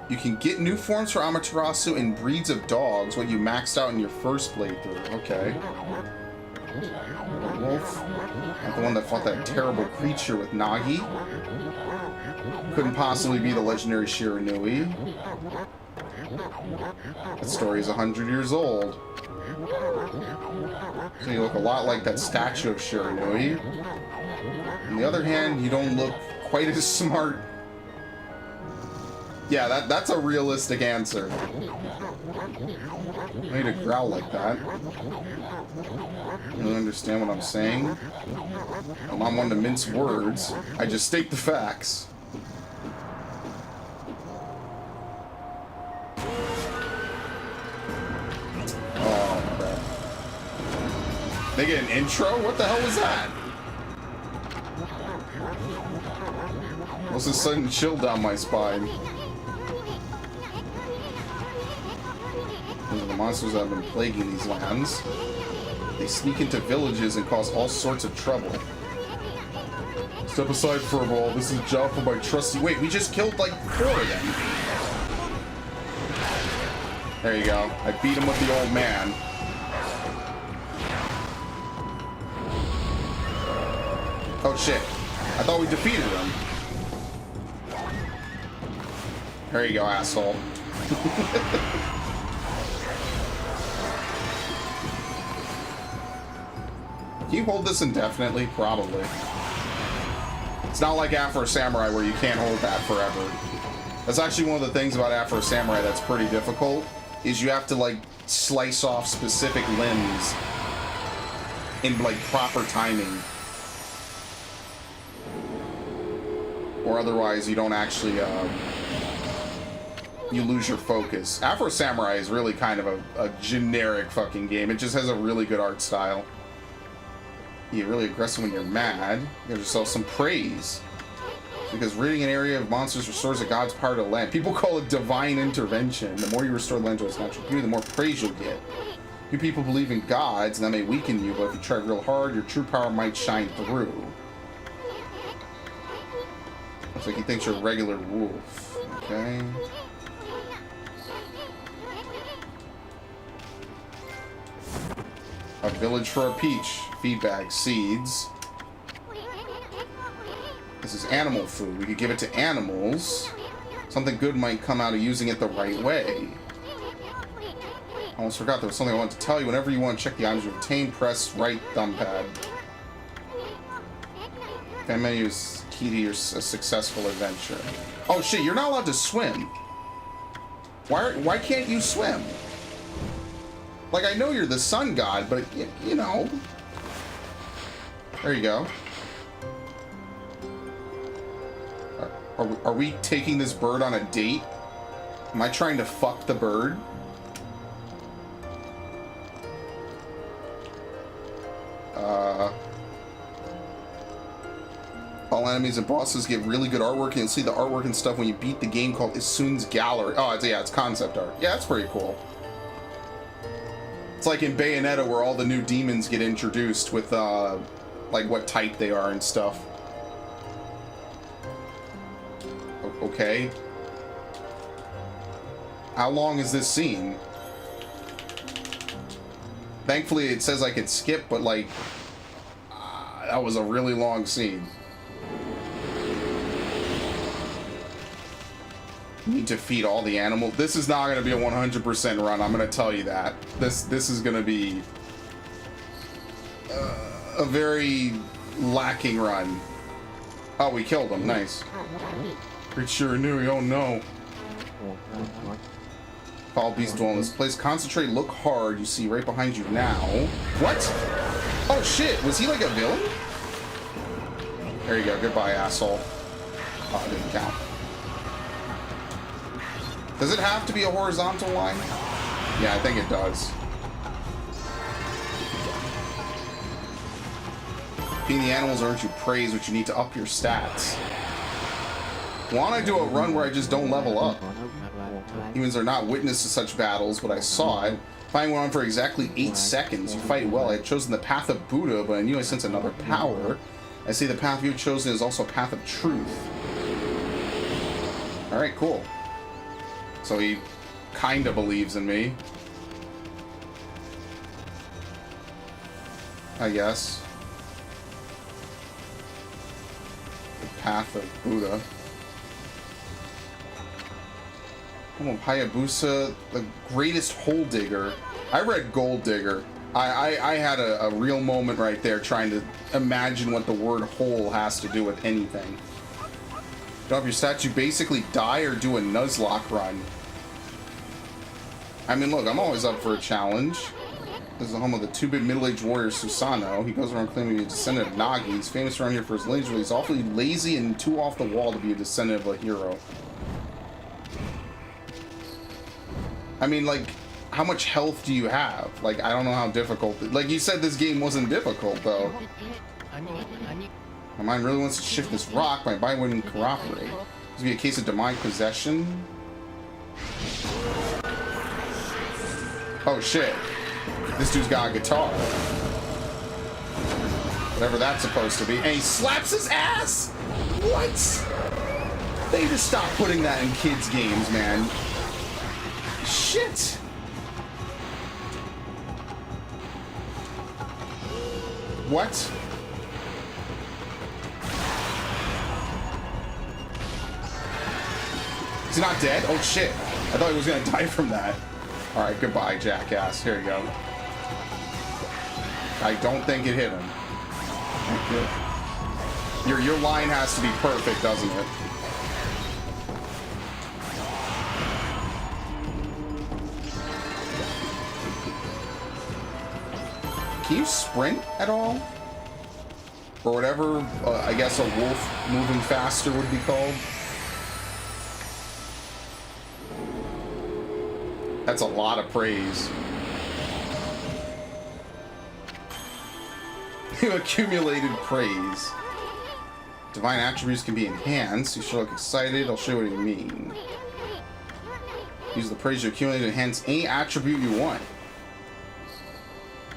You can get new forms for Amaterasu in breeds of dogs, what you maxed out in your first playthrough. Okay. Wolf. Not the one that fought that terrible creature with Nagi. Couldn't possibly be the legendary Shiranui. That story is 100 years old. So you look a lot like that statue of Shiranui. On the other hand, you don't look quite as smart. Yeah, that's a realistic answer. I need to growl like that. You don't understand what I'm saying? I'm not one to mince words. I just state the facts. Oh, crap. They get an intro? What the hell was that? What's a sudden chill down my spine? Those are the monsters that have been plaguing these lands. They sneak into villages and cause all sorts of trouble. Step aside, Furball. This is a job for my trusty... Wait, we just killed like 4 of them. There you go. I beat him with the old man. Oh shit. I thought we defeated him. There you go, asshole. Can you hold this indefinitely? Probably. It's not like Afro Samurai where you can't hold that forever. That's actually one of the things about Afro Samurai that's pretty difficult, is you have to like slice off specific limbs in like proper timing. Or otherwise you don't actually, you lose your focus. Afro Samurai is really kind of a generic fucking game. It just has a really good art style. You're really aggressive when you're mad. Give yourself some praise. Because ridding an area of monsters restores a god's power to land. People call it divine intervention. The more you restore the land to its natural beauty, the more praise you'll get. You people believe in gods, and that may weaken you, but if you try real hard, your true power might shine through. Looks like he thinks you're a regular wolf. Okay. A village for a peach. Feedback. Seeds. This is animal food. We could give it to animals. Something good might come out of using it the right way. I almost forgot there was something I wanted to tell you. Whenever you want to check the items you've obtained, press right thumb pad. That menu is key to your successful adventure. Oh shit, you're not allowed to swim. Why can't you swim? Like, I know you're the sun god, but, you know. There you go. Are we taking this bird on a date? Am I trying to fuck the bird? All enemies and bosses get really good artwork, and you'll see the artwork and stuff when you beat the game called Isun's Gallery. Oh, it's concept art. Yeah, that's pretty cool. It's like in Bayonetta where all the new demons get introduced with, like what type they are and stuff. Okay. How long is this scene? Thankfully it says I could skip, but like, that was a really long scene. Need to feed all the animals. This is not going to be a 100% run. I'm going to tell you that. This is going to be a very lacking run. Oh, we killed him. Nice. Pretty sure knew. Oh no. Foul beasts dwell in this place. Concentrate. Look hard. You see right behind you now. What? Oh shit. Was he like a villain? There you go. Goodbye, asshole. Oh, it didn't count. Does it have to be a horizontal line? Yeah, I think it does. Feeding the animals earns you praise, which you need to up your stats. Want to do a run where I just don't level up? Humans are not witness to such battles, but I saw it. Fighting went on for exactly 8 seconds. You fight well. I had chosen the path of Buddha, but I knew I sensed another power. I see the path you've chosen is also a path of truth. Alright, cool. So he kind of believes in me. I guess. The path of Buddha. Oh, Hayabusa, the greatest hole digger. I read gold digger. I had a real moment right there trying to imagine what the word hole has to do with anything. Drop your stats, you basically die or do a Nuzlocke run. I mean, look, I'm always up for a challenge. This is the home of the 2-bit middle-aged warrior Susanoo. He goes around claiming to be a descendant of Nagi. He's famous around here for his laser. He's awfully lazy and too off the wall to be a descendant of a hero. I mean, like, how much health do you have? Like, I don't know how difficult... Like, you said this game wasn't difficult, though. My mind really wants to shift this rock. My body wouldn't cooperate. This would be a case of demonic possession. Oh shit. This dude's got a guitar. Whatever that's supposed to be. And he slaps his ass? What? They need to stop putting that in kids' games, man. Shit. What? Is he not dead? Oh shit. I thought he was gonna die from that. Alright, goodbye, jackass. Here you go. I don't think it hit him. Your line has to be perfect, doesn't it? Can you sprint at all? Or whatever, I guess a wolf moving faster would be called. That's a lot of praise. You accumulated praise. Divine attributes can be enhanced. You should look excited. I'll show you what you mean. Use the praise you accumulated to enhance any attribute you want.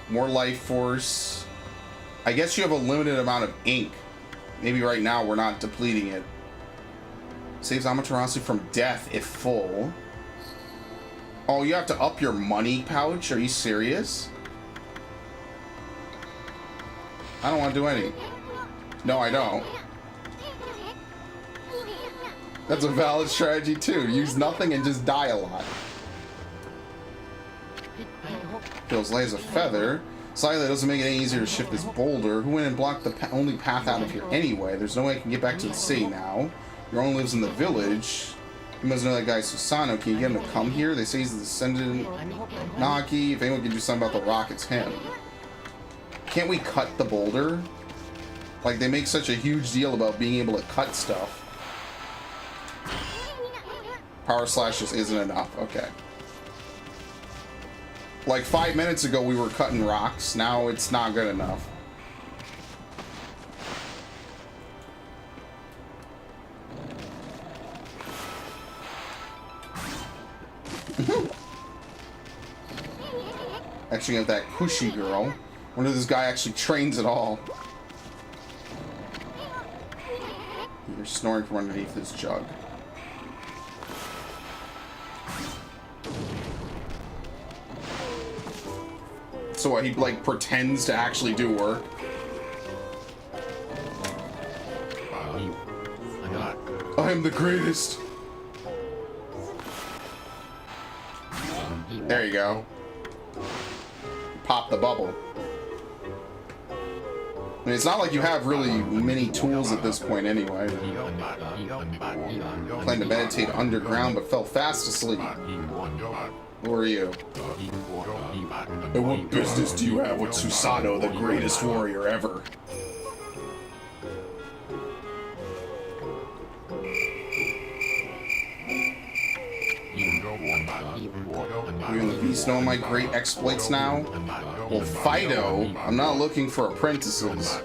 More life force. I guess you have a limited amount of ink. Maybe right now we're not depleting it. Saves Amaterasu from death if full. Oh, you have to up your money pouch? Are you serious? I don't want to do any. No, I don't. That's a valid strategy too. Use nothing and just die a lot. Feels light as a feather. Slightly doesn't make it any easier to shift this boulder. Who went and blocked the only path out of here anyway? There's no way I can get back to the city now. Your own lives in the village. You must know that guy Susano. Can you get him to come here? They say he's the descendant Nagi. If anyone can do something about the rock, it's him. Can't we cut the boulder? Like, they make such a huge deal about being able to cut stuff. Power slash just isn't enough. Okay. Like 5 minutes ago we were cutting rocks. Now it's not good enough. Actually got that Kushi girl. Wonder if this guy actually trains at all. You're snoring from underneath this jug. So what, he like pretends to actually do work? I am the greatest. There you go. Pop the bubble. I mean, it's not like you have really many tools at this point anyway. Planned to meditate underground but fell fast asleep. Who are you? And what business do you have with Susano, the greatest warrior ever? You and the beast know my great exploits now? Well, Fido, I'm not looking for apprentices.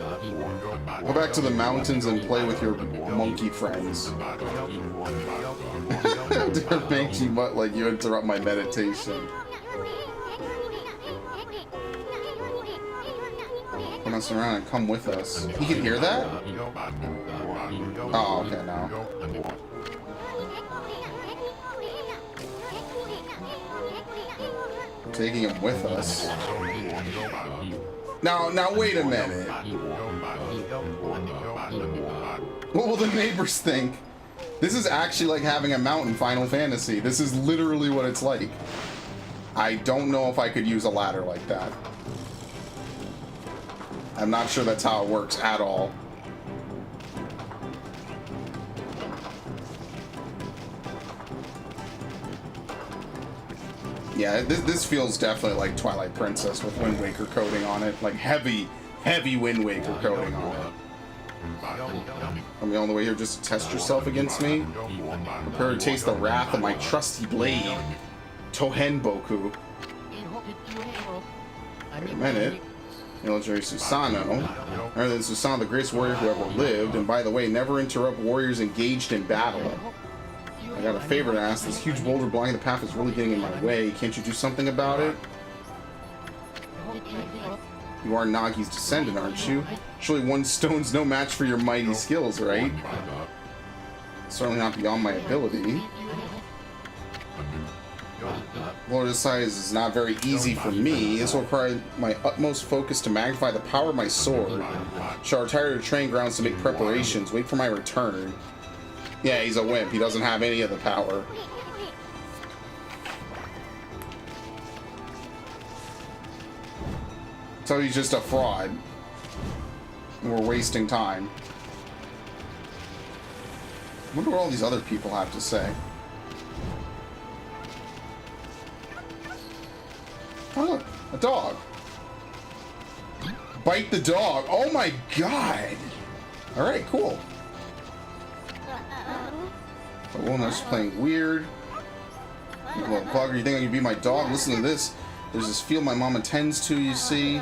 Go back to the mountains and play with your monkey friends. It makes you like you interrupt my meditation. Come us around and come with us. He can hear that? Oh, okay, now. Taking him with us. Now wait a minute. What will the neighbors think? This is actually like having a mount in Final Fantasy. This is literally what it's like. I don't know if I could use a ladder like that. I'm not sure that's how it works at all. Yeah, this feels definitely like Twilight Princess with Wind Waker coating on it. Like heavy Wind Waker coating on it. Are we on the way here just to test yourself against me? Prepare to taste the wrath of my trusty blade, Tohen Boku. Wait a minute. Military Susanoo. Rather than Susanoo, the greatest warrior who ever lived. And by the way, never interrupt warriors engaged in battle. I got a favor to ask. This huge boulder blocking the path is really getting in my way. Can't you do something about it? You are Nagi's descendant, aren't you? Surely one stone's no match for your mighty skills, right? Certainly not beyond my ability. Lord of Size is not very easy for me. This will require my utmost focus to magnify the power of my sword. Shall retire to train grounds to make preparations. Wait for my return. Yeah, he's a wimp. He doesn't have any of the power. So he's just a fraud. We're wasting time. I wonder what all these other people have to say. Oh look, a dog. Bite the dog. Oh my god. Alright, cool. Oh, well, that's playing weird. Well, Clogger, you think I can be my dog? Listen to this. There's this field my mom attends to, you see.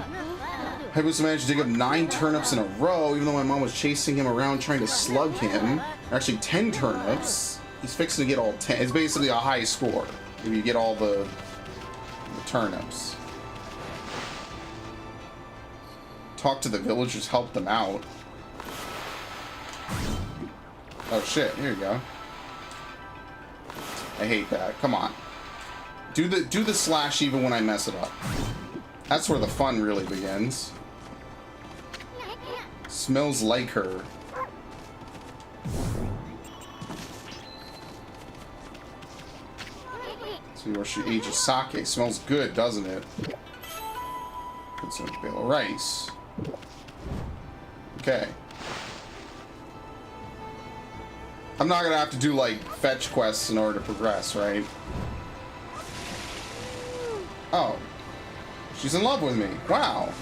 I was managed to dig up 9 turnips in a row, even though my mom was chasing him around trying to slug him. Actually, 10 turnips. He's fixing to get all 10. It's basically a high score if you get all the turnips. Talk to the villagers, help them out. Oh shit, here you go. I hate that. Come on. Do the slash even when I mess it up. That's where the fun really begins. Smells like her. See where she ages sake. Smells good, doesn't it? Put some bale of rice. Okay. I'm not gonna have to do like fetch quests in order to progress, right? Oh. She's in love with me. Wow.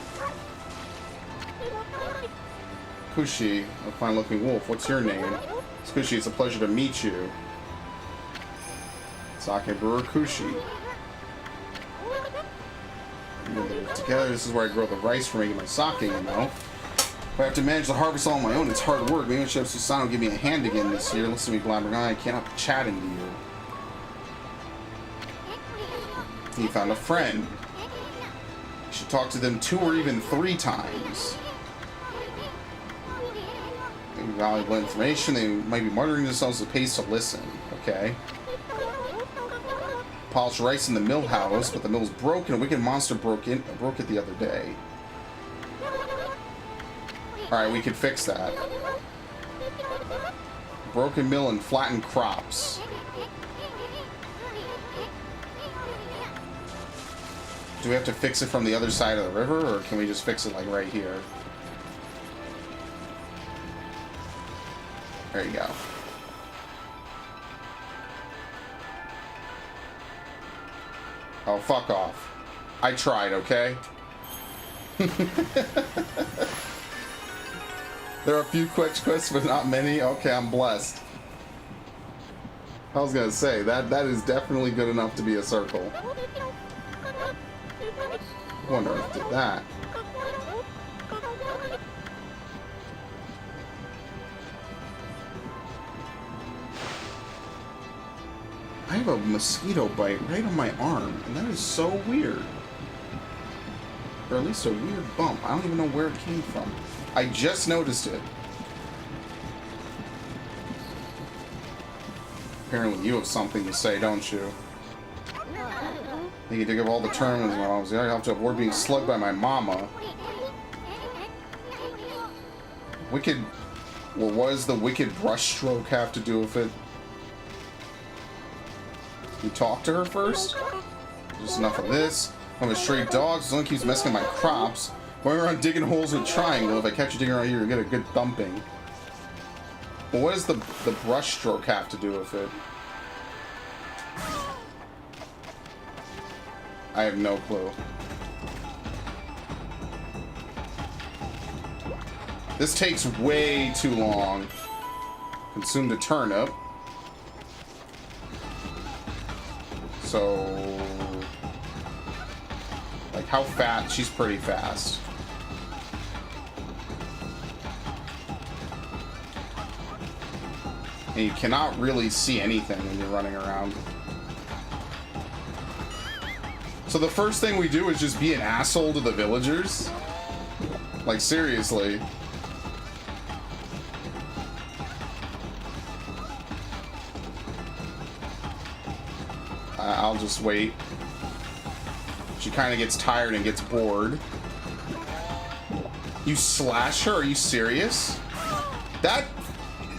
Kushi, a fine looking wolf. What's your name? It's Kushi, it's a pleasure to meet you. Sake brewer Kushi. Together, this is where I grow the rice for making my sake, you know. If I have to manage the harvest all on my own, it's hard work. Maybe I should have Susanoo give me a hand again this year. Listen to me blabbering on. I can't stop chatting to you. He found a friend. You should talk to them 2 or even 3 times. Maybe valuable information. They might be muttering themselves at pace to listen. Okay. Polished rice in the mill house, but the mill's broken. A wicked monster broke it the other day. Alright, we can fix that. Broken mill and flattened crops. Do we have to fix it from the other side of the river, or can we just fix it like right here? There you go. Oh, fuck off. I tried, okay? There are a few quick quests, but not many. Okay, I'm blessed. I was gonna say, that is definitely good enough to be a circle. I wonder if I did that. I have a mosquito bite right on my arm, and that is so weird. Or at least a weird bump. I don't even know where it came from. I just noticed it. Apparently you have something to say, don't you? You can dig up all the terminals when I was there. I have to avoid being slugged by my mama. Wicked... Well, what does the wicked brushstroke have to do with it? You talk to her first? Just enough of this. I'm a stray dog, so someone keeps messing with my crops. Going around digging holes with a triangle. If I catch you digging around here, you'll get a good thumping. Well, what does the brushstroke have to do with it? I have no clue. This takes way too long. Consumed a turnip. So... Like, how fast? She's pretty fast. And you cannot really see anything when you're running around. So the first thing we do is just be an asshole to the villagers? Like, seriously. I'll just wait. She kind of gets tired and gets bored. You slash her? Are you serious? That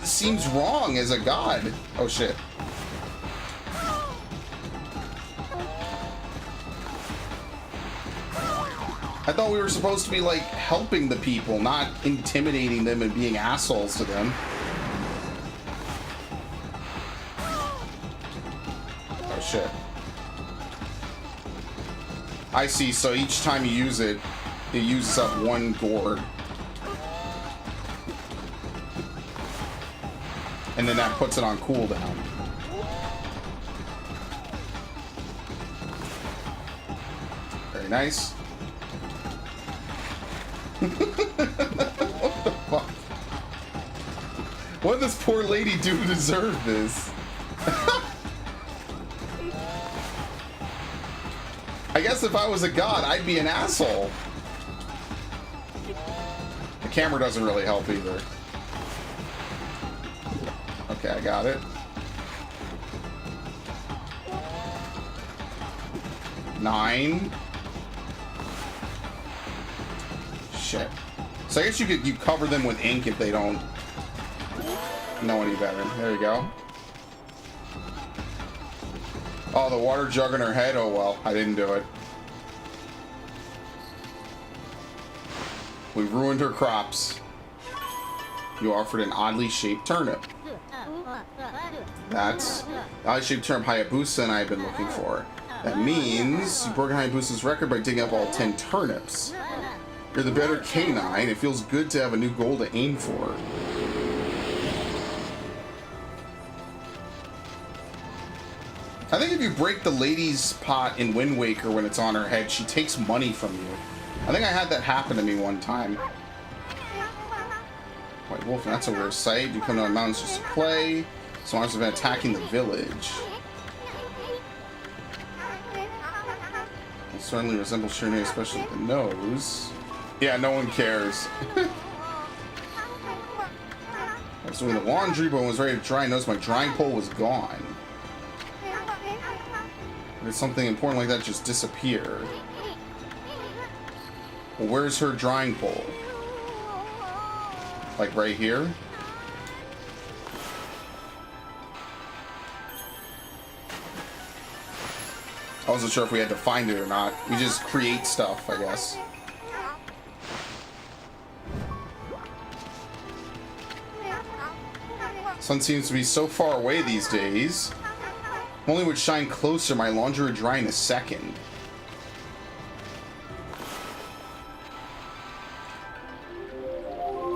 seems wrong as a god. Oh, shit. I thought we were supposed to be, like, helping the people, not intimidating them and being assholes to them. Oh, shit. I see, so each time you use it, it uses up one gourd. And then that puts it on cooldown. Very nice. What the fuck? What did this poor lady do to deserve this? I guess if I was a god, I'd be an asshole. The camera doesn't really help either. Okay, I got it. 9. Shit. So I guess you cover them with ink if they don't know any better. There you go. Oh, the water jug in her head? Oh well, I didn't do it. We ruined her crops. You offered an oddly shaped turnip. That's the oddly shaped turnip Hayabusa and I have been looking for. That means you broke Hayabusa's record by digging up all 10 turnips. You're the better canine. It feels good to have a new goal to aim for. I think if you break the lady's pot in Wind Waker when it's on her head, she takes money from you. I think I had that happen to me one time. White wolf, that's a weird sight. You come to the mountains just to play. Swans have been attacking the village. It certainly resembles Shirley, especially the nose. Yeah, no one cares. I was doing the laundry, but when I was ready to dry, I noticed my drying pole was gone. Did something important like that just disappear? Well, where's her drying pole? Like right here? I wasn't sure if we had to find it or not. We just create stuff, I guess. Sun seems to be so far away these days. If only would shine closer, my laundry would dry in a second.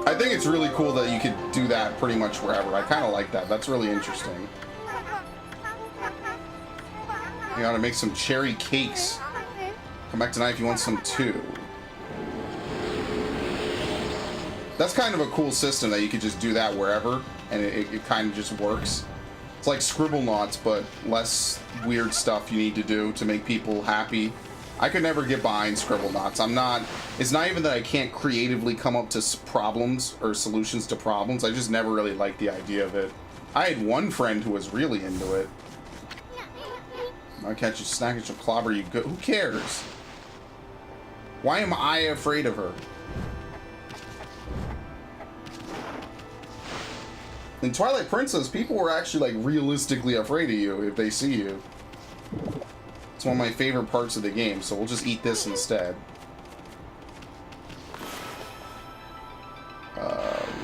I think it's really cool that you could do that pretty much wherever. I kind of like that. That's really interesting. You gotta make some cherry cakes. Come back tonight if you want some too. That's kind of a cool system that you could just do that wherever, and it kind of just works. It's like Scribble Knots, but less weird stuff you need to do to make people happy. I could never get behind Scribble Knots. It's not even that I can't creatively come up to problems or solutions to problems. I just never really liked the idea of it. I had one friend who was really into it. I'll catch you, snack at your clobber, you go. Who cares? Why am I afraid of her? In Twilight Princess, people were actually like realistically afraid of you if they see you. It's one of my favorite parts of the game, so we'll just eat this instead.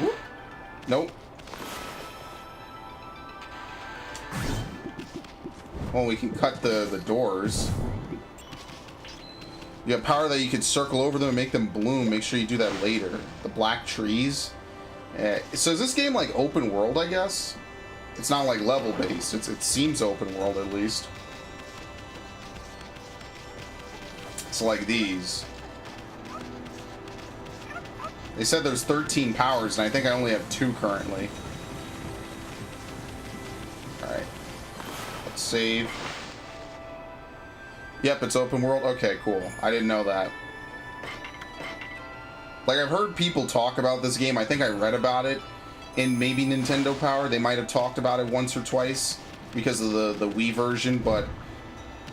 Whoop. Nope. Well, we can cut the doors. You have power that you can circle over them and make them bloom. Make sure you do that later. The black trees. So is this game like open world, I guess? It's not like level based. It seems open world at least. It's like these. They said there's 13 powers, and I think I only have 2 currently. Save. Yep, it's open world. Okay, cool. I didn't know that. Like, I've heard people talk about this game. I think I read about it in maybe Nintendo Power. They might have talked about it once or twice because of the Wii version, but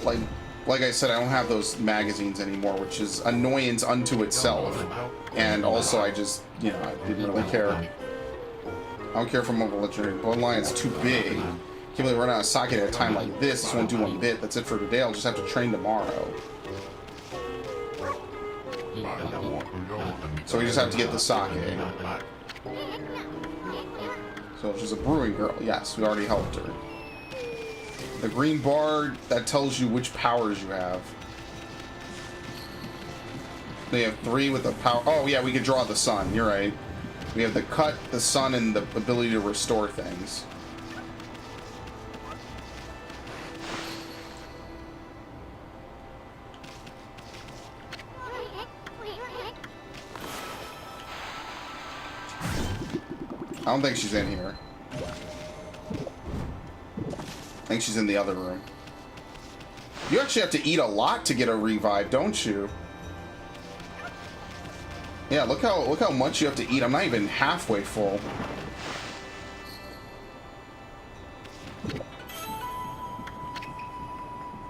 like I said, I don't have those magazines anymore, which is annoyance unto itself. And also, I just, you know, I didn't really care. I don't care for Mobile Legends. Bloodline's too big. Can't believe we're running out of sake at a time like this. This won't do one bit. That's it for today. I'll just have to train tomorrow. So we just have to get the sake. So she's a brewing girl. Yes, we already helped her. The green bar, that tells you which powers you have. They have 3 with the power. Oh yeah, we could draw the sun. You're right. We have the cut, the sun, and the ability to restore things. I don't think she's in here. I think she's in the other room. You actually have to eat a lot to get a revive, don't you? Yeah, look how much you have to eat. I'm not even halfway full.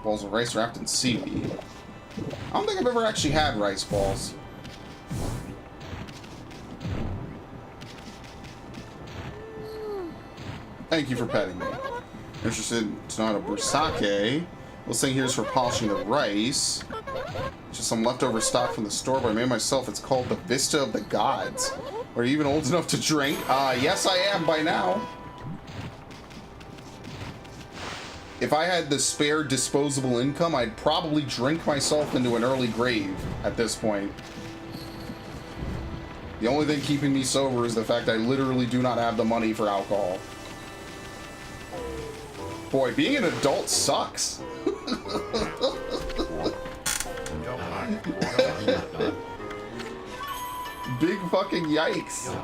Balls of rice wrapped in seaweed. I don't think I've ever actually had rice balls. Thank you for petting me. Interested to know how to brew sake. This thing here is for polishing the rice. Just some leftover stock from the store, but I made myself. It's called the Vista of the Gods. Are you even old enough to drink? Yes, I am by now. If I had the spare disposable income, I'd probably drink myself into an early grave at this point. The only thing keeping me sober is the fact I literally do not have the money for alcohol. Boy, being an adult sucks. Big fucking yikes.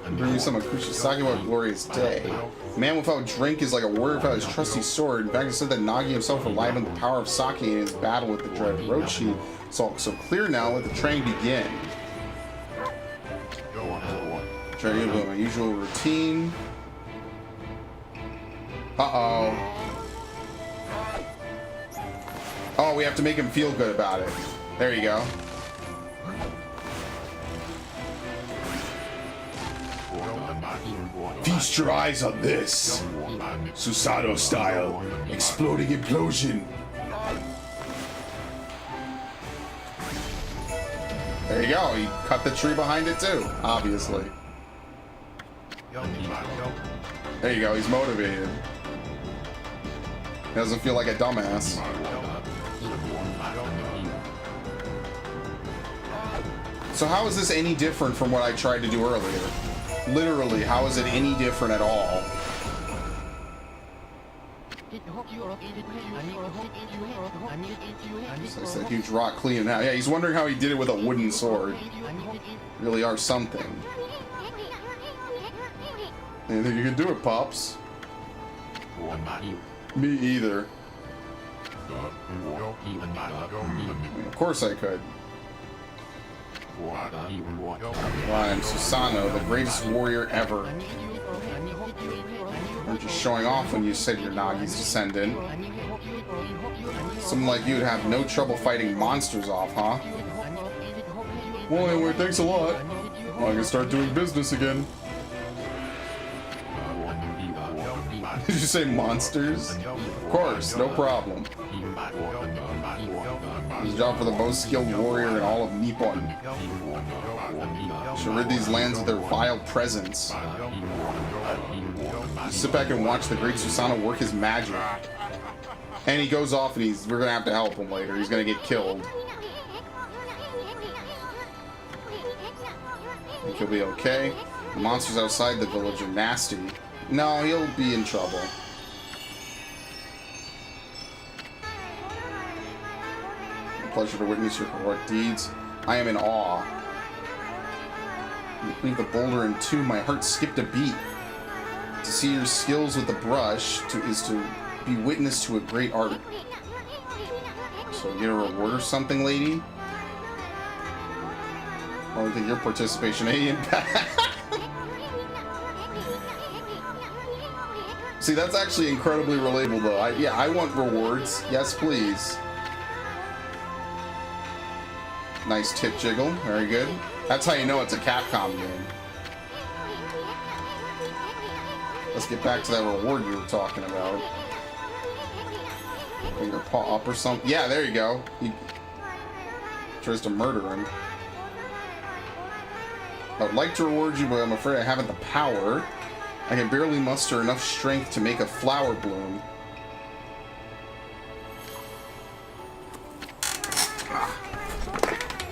Bring me some Akusha Sake, what a glorious day. Man without drink is like a warrior without his trusty sword. In fact, it said that Nagi himself relied on the power of sake in his battle with the dread Rochi. It's all so clear now, let the train begin. Try to do my usual routine. Uh-oh. Oh, we have to make him feel good about it. There you go. Feast your eyes on this. Susanoo style. Exploding implosion. There you go. He cut the tree behind it too, obviously. There you go. He's motivated. He doesn't feel like a dumbass. So how is this any different from what I tried to do earlier? Literally, how is it any different at all? It's a huge rock cleaning out. Yeah, he's wondering how he did it with a wooden sword. Really are something. Anything you can do it, Pops? Me either. Of course I could. I'm Susanoo, the greatest warrior ever. You're just showing off when you said you're Nagi's descendant. Someone like you would have no trouble fighting monsters off, huh? Well, anyway, thanks a lot. Well, I can start doing business again. Did you say monsters? Of course, no problem. His job for the most skilled warrior in all of Nippon. Should rid these lands of their vile presence. Just sit back and watch the great Susanoo work his magic. And he goes off and we're gonna have to help him later. He's gonna get killed. Think he'll be okay? The monsters outside the village are nasty. No, he'll be in trouble. A pleasure to witness your heroic deeds. I am in awe. When you leave the boulder in two, my heart skipped a beat. To see your skills with the brush is to be witness to a great art. So get a reward or something, lady? I don't think your participation ain't impact. See, that's actually incredibly relatable, though. I want rewards. Yes, please. Nice tip jiggle. Very good. That's how you know it's a Capcom game. Let's get back to that reward you were talking about. Bring your paw up or something. Yeah, there you go. He tries to murder him. I would like to reward you, but I'm afraid I haven't the power. I can barely muster enough strength to make a flower bloom.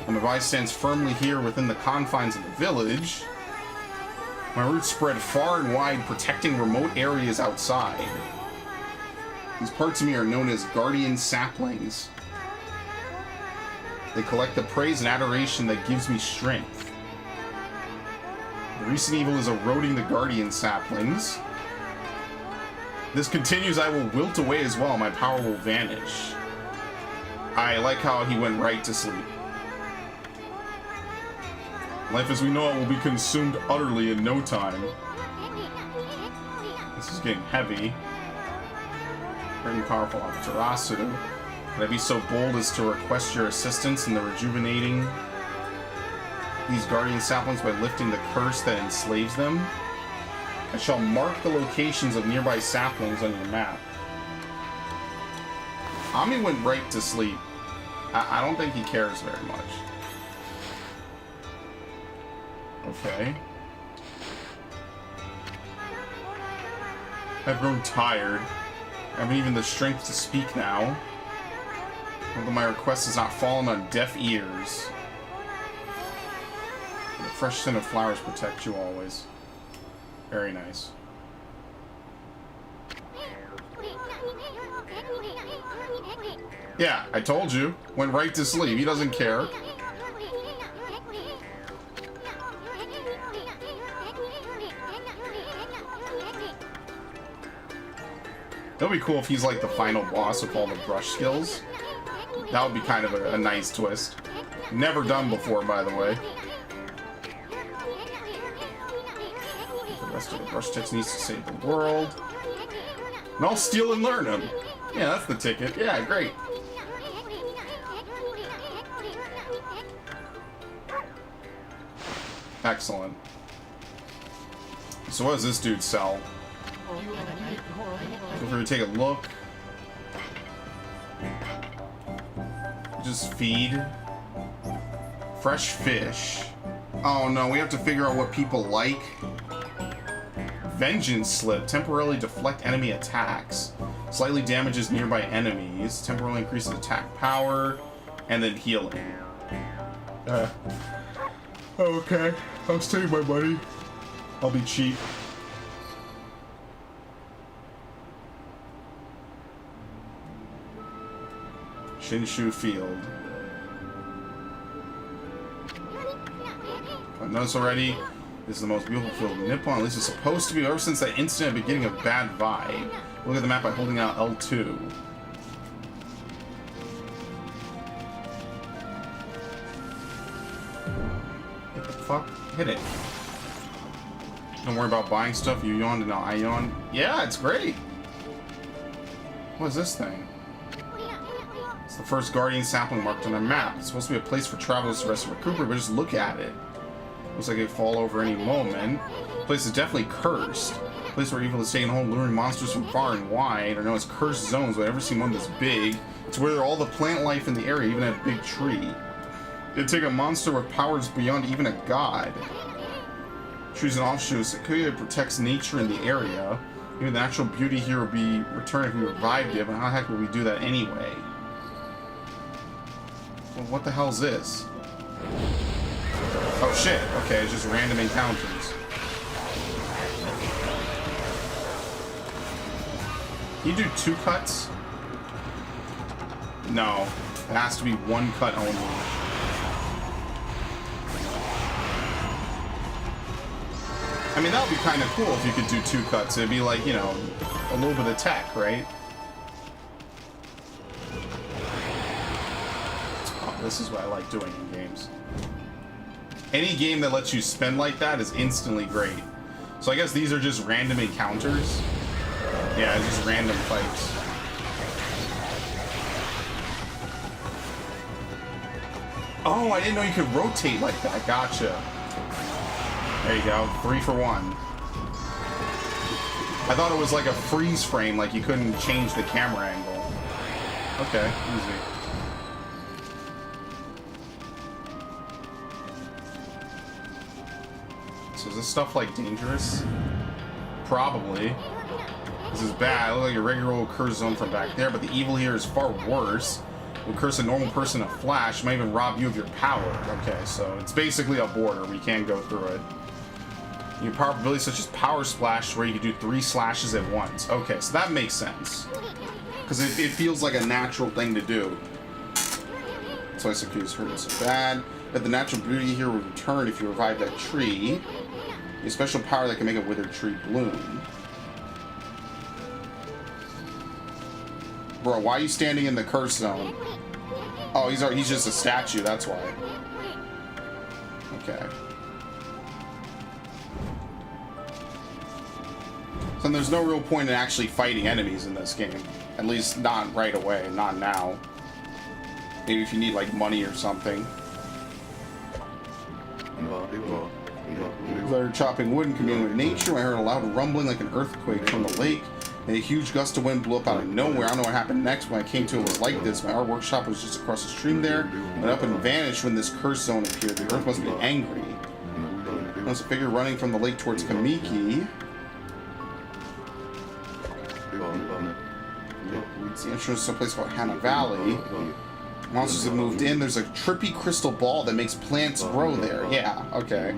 And my vise stands firmly here within the confines of the village. My roots spread far and wide, protecting remote areas outside. These parts of me are known as guardian saplings. They collect the praise and adoration that gives me strength. The recent evil is eroding the guardian saplings. This continues, I will wilt away as well. My power will vanish. I like how he went right to sleep. Life as we know it will be consumed utterly in no time. This is getting heavy. Very powerful Amaterasu. Can I be so bold as to request your assistance in the rejuvenating these guardian saplings by lifting the curse that enslaves them? I shall mark the locations of nearby saplings on your map. Ami went right to sleep. I don't think he cares very much. Okay. I've grown tired. I haven't even the strength to speak now. Although my request has not fallen on deaf ears. The fresh scent of flowers protect you always. Very nice. Yeah, I told you. Went right to sleep. He doesn't care. It'll be cool if he's like the final boss with all the brush skills. That would be kind of a nice twist. Never done before, by the way. The rest of the brush tips needs to save the world. And I'll steal and learn them. Yeah, that's the ticket. Yeah, great. Excellent. So what does this dude sell? Feel free to take a look. Just feed. Fresh fish. Oh no, we have to figure out what people like. Vengeance Slip. Temporarily deflect enemy attacks. Slightly damages nearby enemies. Temporarily increases attack power. And then healing. Okay. I'll save my money. I'll be cheap. Shinshu Field. I've noticed already, this is the most beautiful field in Nippon. At least it's supposed to be. Ever since that instant, I'm getting a bad vibe. Look at the map by holding out L2. What the fuck? Hit it. Don't worry about buying stuff. You yawned and now I yawned. Yeah, it's great. What is this thing? It's the first guardian sapling marked on a map. It's supposed to be a place for travelers to rest and recuperate, but just look at it. Looks like it could fall over any moment. The place is definitely cursed. A place where evil is taking home, luring monsters from far and wide, are known as cursed zones, but I've never seen one this big. It's where all the plant life in the area, even a big tree. It'd take a monster with powers beyond even a god. Trees and offshoots, it could protects nature in the area. Even the natural beauty here would be returned if we revived it, but how the heck would we do that anyway? Well, what the hell is this? Oh shit, okay, it's just random encounters. Can you do 2 cuts? No, it has to be 1 cut only. I mean, that would be kind of cool if you could do 2 cuts. It'd be like, you know, a little bit of tech, right? Oh, this is what I like doing in games. Any game that lets you spin like that is instantly great. So I guess these are just random encounters. Yeah, it's just random fights. Oh, I didn't know you could rotate like that. Gotcha. There you go. 3 for 1. I thought it was like a freeze frame, like you couldn't change the camera angle. Okay, easy. So is this stuff like dangerous? Probably. This is bad. It looks like a regular old curse zone from back there, but the evil here is far worse. It will curse a normal person a flash, might even rob you of your power. Okay, so it's basically a border. We can't go through it. You have power abilities such as Power Splash, where you can do 3 slashes at once. Okay, so that makes sense. Because it feels like a natural thing to do. So I suppose hurt so bad. But the natural beauty here will return if you revive that tree. A special power that can make a withered tree bloom. Bro, why are you standing in the curse zone? Oh, he's just a statue, that's why. Okay. So there's no real point in actually fighting enemies in this game. At least not right away, not now. Maybe if you need like money or something. As I heard chopping wood and communing with nature, I heard a loud rumbling like an earthquake from the lake. And a huge gust of wind blew up out of nowhere. I don't know what happened next. When I came to it, it was like this. My art workshop was just across the stream there. Went up and vanished when this curse zone appeared. The earth must be angry. There's a figure running from the lake towards Kamiki. It's the entrance to a place called Hana Valley. Monsters have moved in. There's a trippy crystal ball that makes plants grow there. Yeah, okay.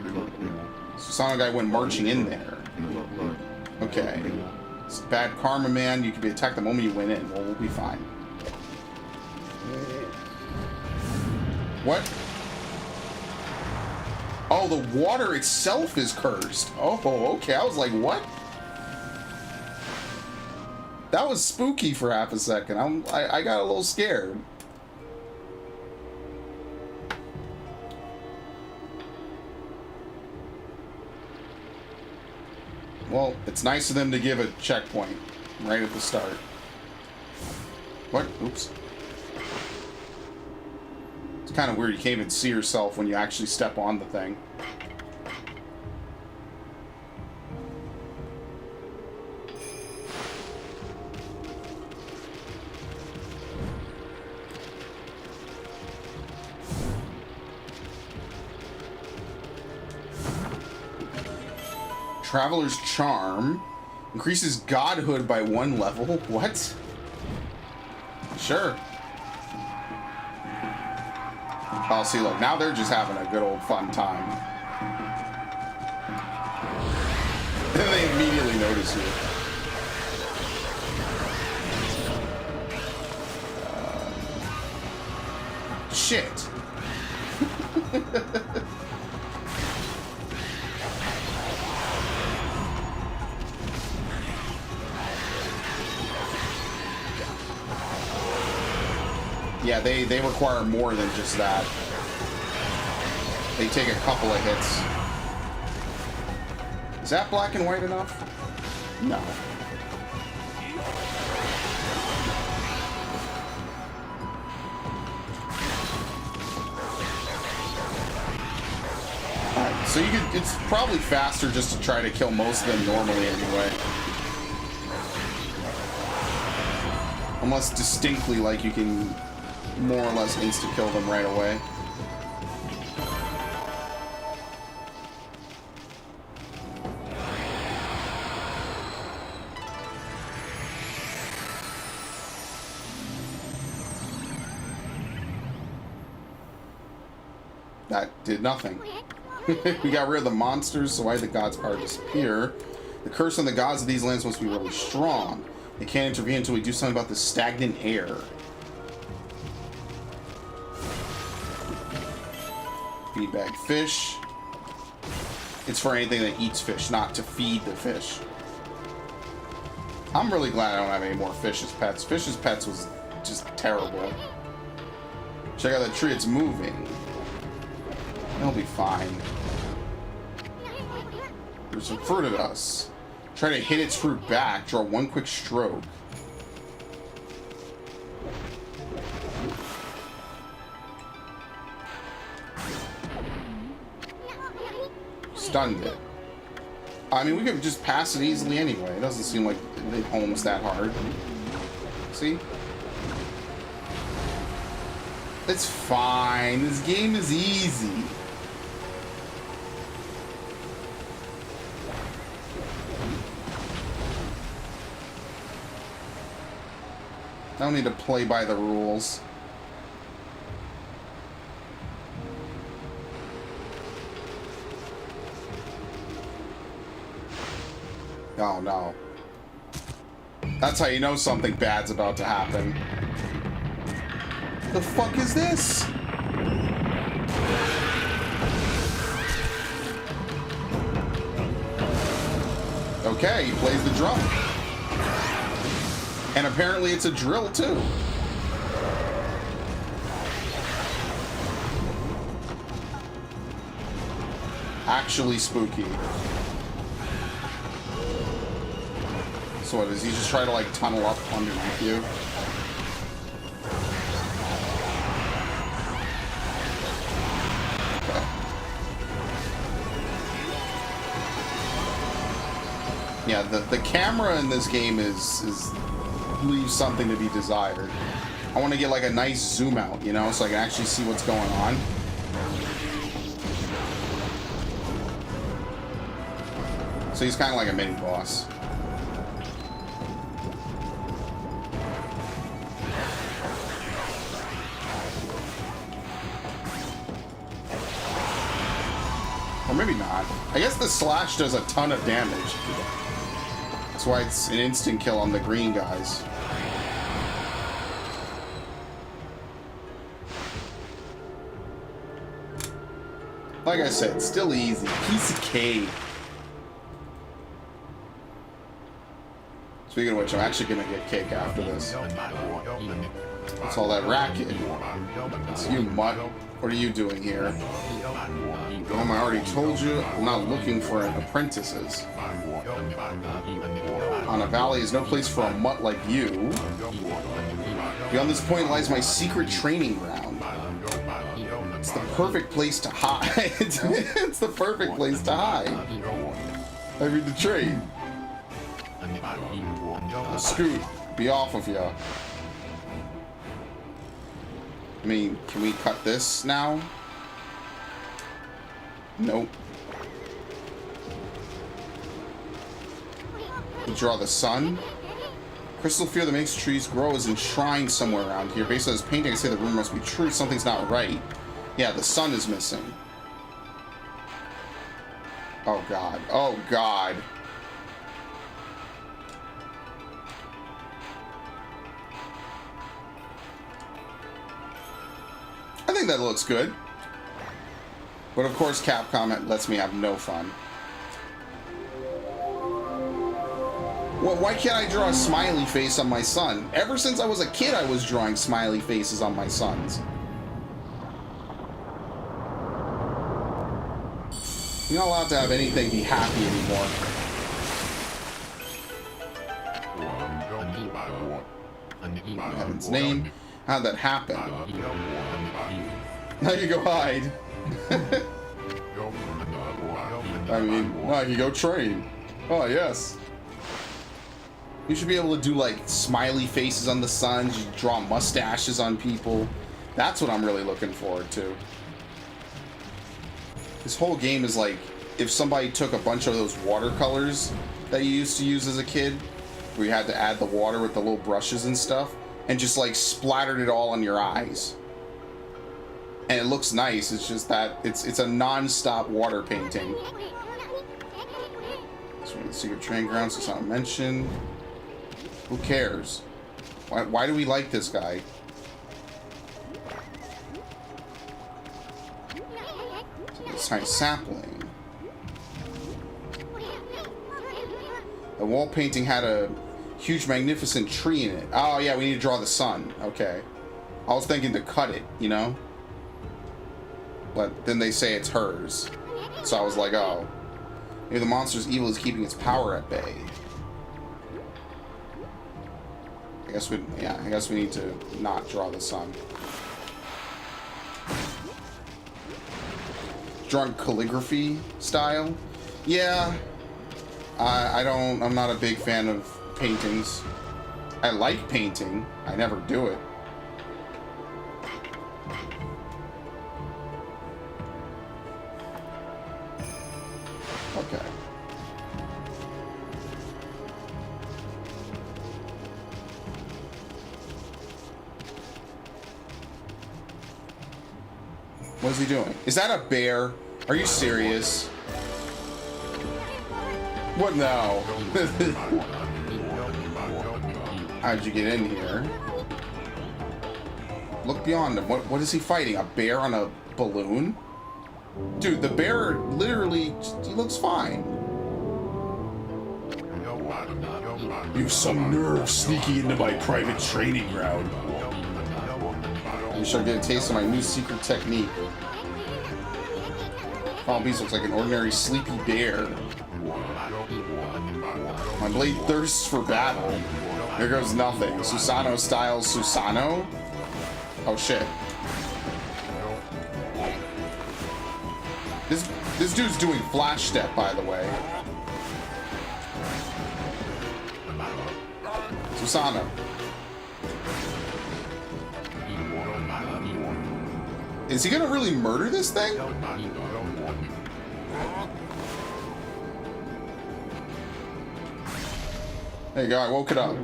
So Sonic guy went marching in there. Okay. It's bad karma, man. You can be attacked the moment you went in. Well, we'll be fine. What? Oh, the water itself is cursed. Oh, okay. I was like, what? That was spooky for half a second. I got a little scared. Well, it's nice of them to give a checkpoint right at the start. What? Oops. It's kind of weird. You can't even see yourself when you actually step on the thing. Traveler's Charm increases godhood by 1 level. What? Sure. Oh, see, look, now they're just having a good old fun time. And they immediately notice you. Shit. Yeah, they require more than just that. They take a couple of hits. Is that black and white enough? No. Alright, so you could, it's probably faster just to try to kill most of them normally anyway. Unless distinctly, like, you can more or less insta-kill them right away. That did nothing. We got rid of the monsters, so why did the gods' power disappear? The curse on the gods of these lands must be really strong. They can't intervene until we do something about the stagnant air. Feedback fish. It's for anything that eats fish, not to feed the fish. I'm really glad I don't have any more fish as pets. Fish as pets was just terrible. Check out that tree, it's moving. It'll be fine. There's some fruit at us. Try to hit its fruit back. Draw one quick stroke. Stunned it. I mean, we could just pass it easily anyway. It doesn't seem like it homes that hard. See? It's fine. This game is easy. I don't need to play by the rules. Oh no. That's how you know something bad's about to happen. The fuck is this? Okay, he plays the drum. And apparently it's a drill too. Actually spooky. So what, does he just try to like tunnel up underneath you? Okay. Yeah, the camera in this game is leaves something to be desired. I want to get like a nice zoom out, you know, so I can actually see what's going on. So he's kind of like a mini boss. Or maybe not. I guess the slash does a ton of damage. That's why it's an instant kill on the green guys. Like I said, still easy. Piece of cake. Speaking of which, I'm actually gonna get cake after this. What's all that racket? It's you, mutt. What are you doing here? I already told you, I'm not looking for apprentices. On a valley is no place for a mutt like you. Beyond this point lies my secret training ground. It's the perfect place to hide. It's the perfect place to hide. I mean, the train. Scoot, be off of ya. I mean, can we cut this now? Nope. We draw the sun. Crystal fear that makes trees grow is enshrined somewhere around here. Based on this painting, I say the rumor must be true. Something's not right. Yeah, the sun is missing. Oh god. Oh god. I think that looks good. But of course Capcom lets me have no fun. Well, why can't I draw a smiley face on my son? Ever since I was a kid I was drawing smiley faces on my sons. You're not allowed to have anything be happy anymore. In heaven's name. How'd that happen? Now you go hide. I mean, now you go train. Oh, yes. You should be able to do, like, smiley faces on the suns. You draw mustaches on people. That's what I'm really looking forward to. This whole game is like, if somebody took a bunch of those watercolors that you used to use as a kid, where you had to add the water with the little brushes and stuff, and just like splattered it all on your eyes. And it looks nice, it's just that it's a non-stop water painting. So the secret train grounds, it's not mentioned. Who cares? Why do we like this guy? This nice sapling. The wall painting had a huge, magnificent tree in it. Oh, yeah, we need to draw the sun. Okay. I was thinking to cut it, you know? But then they say it's hers. So I was like, oh. Maybe the monster's evil is keeping its power at bay. I guess we need to not draw the sun. Drawing calligraphy style? Yeah. I'm not a big fan of paintings. I like painting. I never do it. Okay. What is he doing? Is that a bear? Are you serious? What now? How'd you get in here? Look beyond him. What is he fighting? A bear on a balloon? Dude, the bear literally, he looks fine. You've some nerve sneaking into my private training ground. You should get a taste of my new secret technique. Fallen Beast looks like an ordinary sleepy bear. My blade thirsts for battle. Here goes nothing. Susano style Susano? Oh shit. This dude's doing flash step, by the way. Susano. Is he gonna really murder this thing? There you go, I woke it up.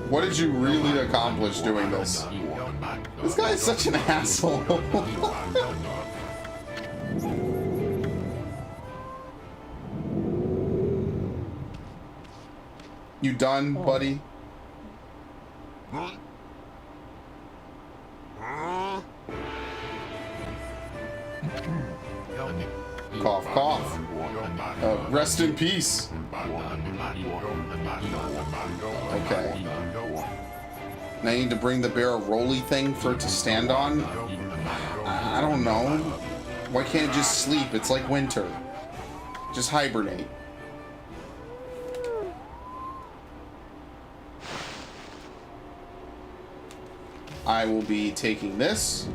What did you really accomplish doing this? This guy is such an asshole. You done, buddy? Cough, cough. Rest in peace. Okay. Now I need to bring the bear a rolly thing for it to stand on? I don't know. Why can't it just sleep? It's like winter. Just hibernate. I will be taking this.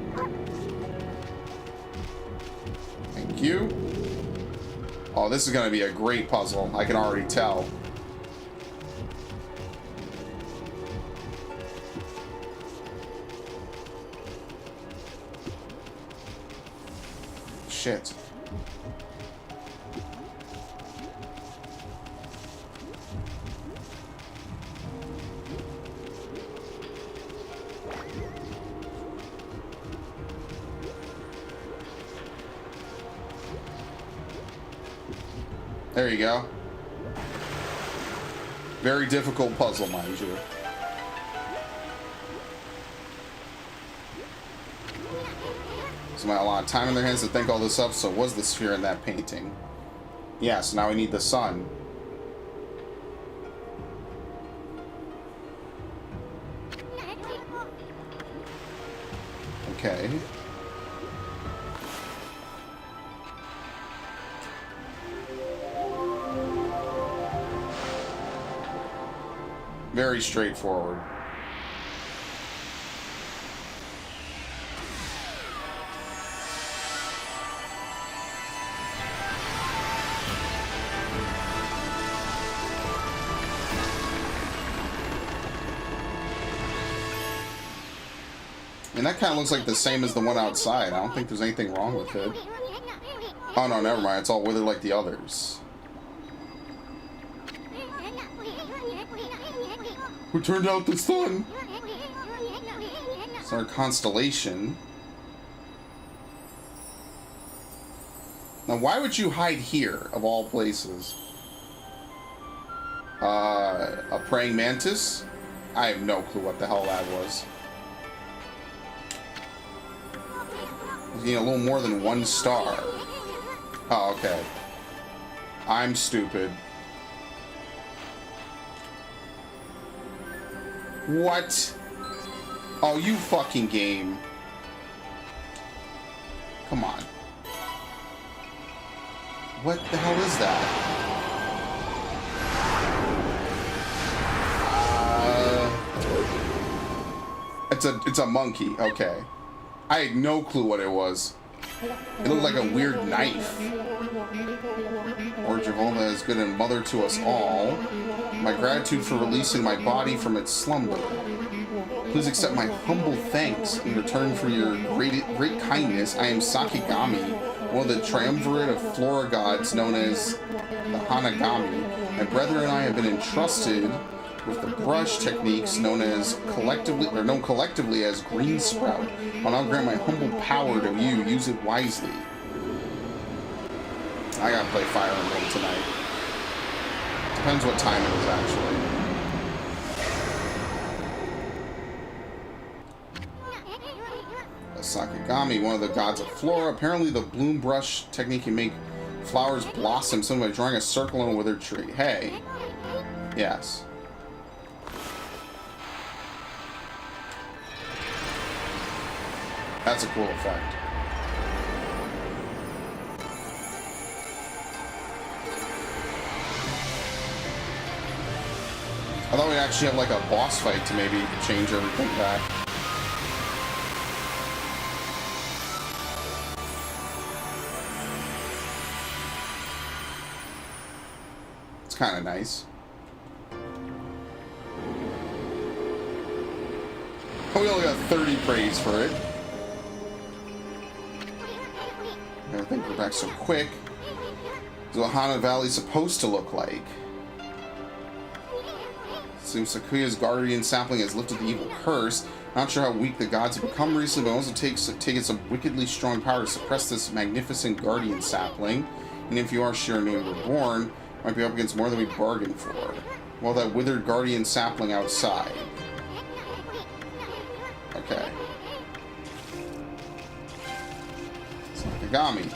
Thank you. Oh, this is going to be a great puzzle. I can already tell. Shit. There you go. Very difficult puzzle, mind you. Somebody had a lot of time in their hands to think all this up, so was the sphere in that painting? Yeah, so now we need the sun. Okay. Very straightforward. And that kind of looks like the same as the one outside. I don't think there's anything wrong with it. Oh no, never mind. It's all withered like the others. Who turned out the sun? It's our constellation. Now, why would you hide here, of all places? A praying mantis? I have no clue what the hell that was. You know, a little more than 1 star. Oh, okay. I'm stupid. What? Oh, you fucking game. Come on. What the hell is that? It's a monkey. Okay. I had no clue what it was. It looked like a weird knife. Or Jehovah is good and mother to us all. My gratitude for releasing my body from its slumber. Please accept my humble thanks in return for your great kindness. I am Sakigami, one of the triumvirate of flora gods known as the Hanagami. My brethren and I have been entrusted with the brush techniques known collectively as green sprout. I'll now grant my humble power to you. Use it wisely. I gotta play Fire Emblem tonight. Depends what time it is, actually. Sakigami, one of the gods of flora. Apparently the bloom brush technique can make flowers blossom simply by drawing a circle on a withered tree. Hey. Yes. That's a cool effect. I thought we'd actually have like a boss fight to maybe change everything back. It's kind of nice. We only got 30 praise for it. I think we're back so quick. What Hana Valley is supposed to look like. Seems Sakuya's guardian sapling has lifted the evil curse. Not sure how weak the gods have become recently, but also taken some wickedly strong power to suppress this magnificent guardian sapling. And if you are sure new and reborn, might be up against more than we bargained for. Well, that withered guardian sapling outside. Okay. Okami.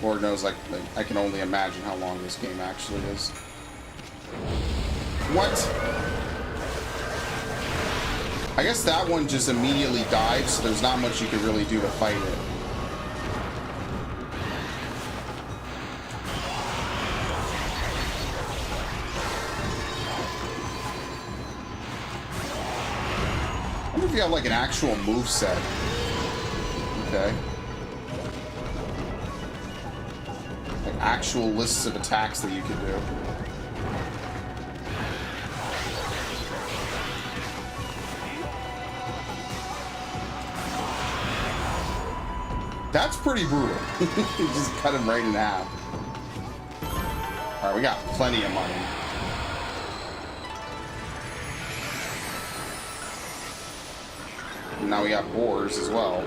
Lord knows, like I can only imagine how long this game actually is. What? I guess that one just immediately died, so there's not much you can really do to fight it. I wonder if you have like an actual move set. Okay. Like actual lists of attacks that you can do. That's pretty brutal. You just cut him right in half. Alright, we got plenty of money. And now we got boars as well.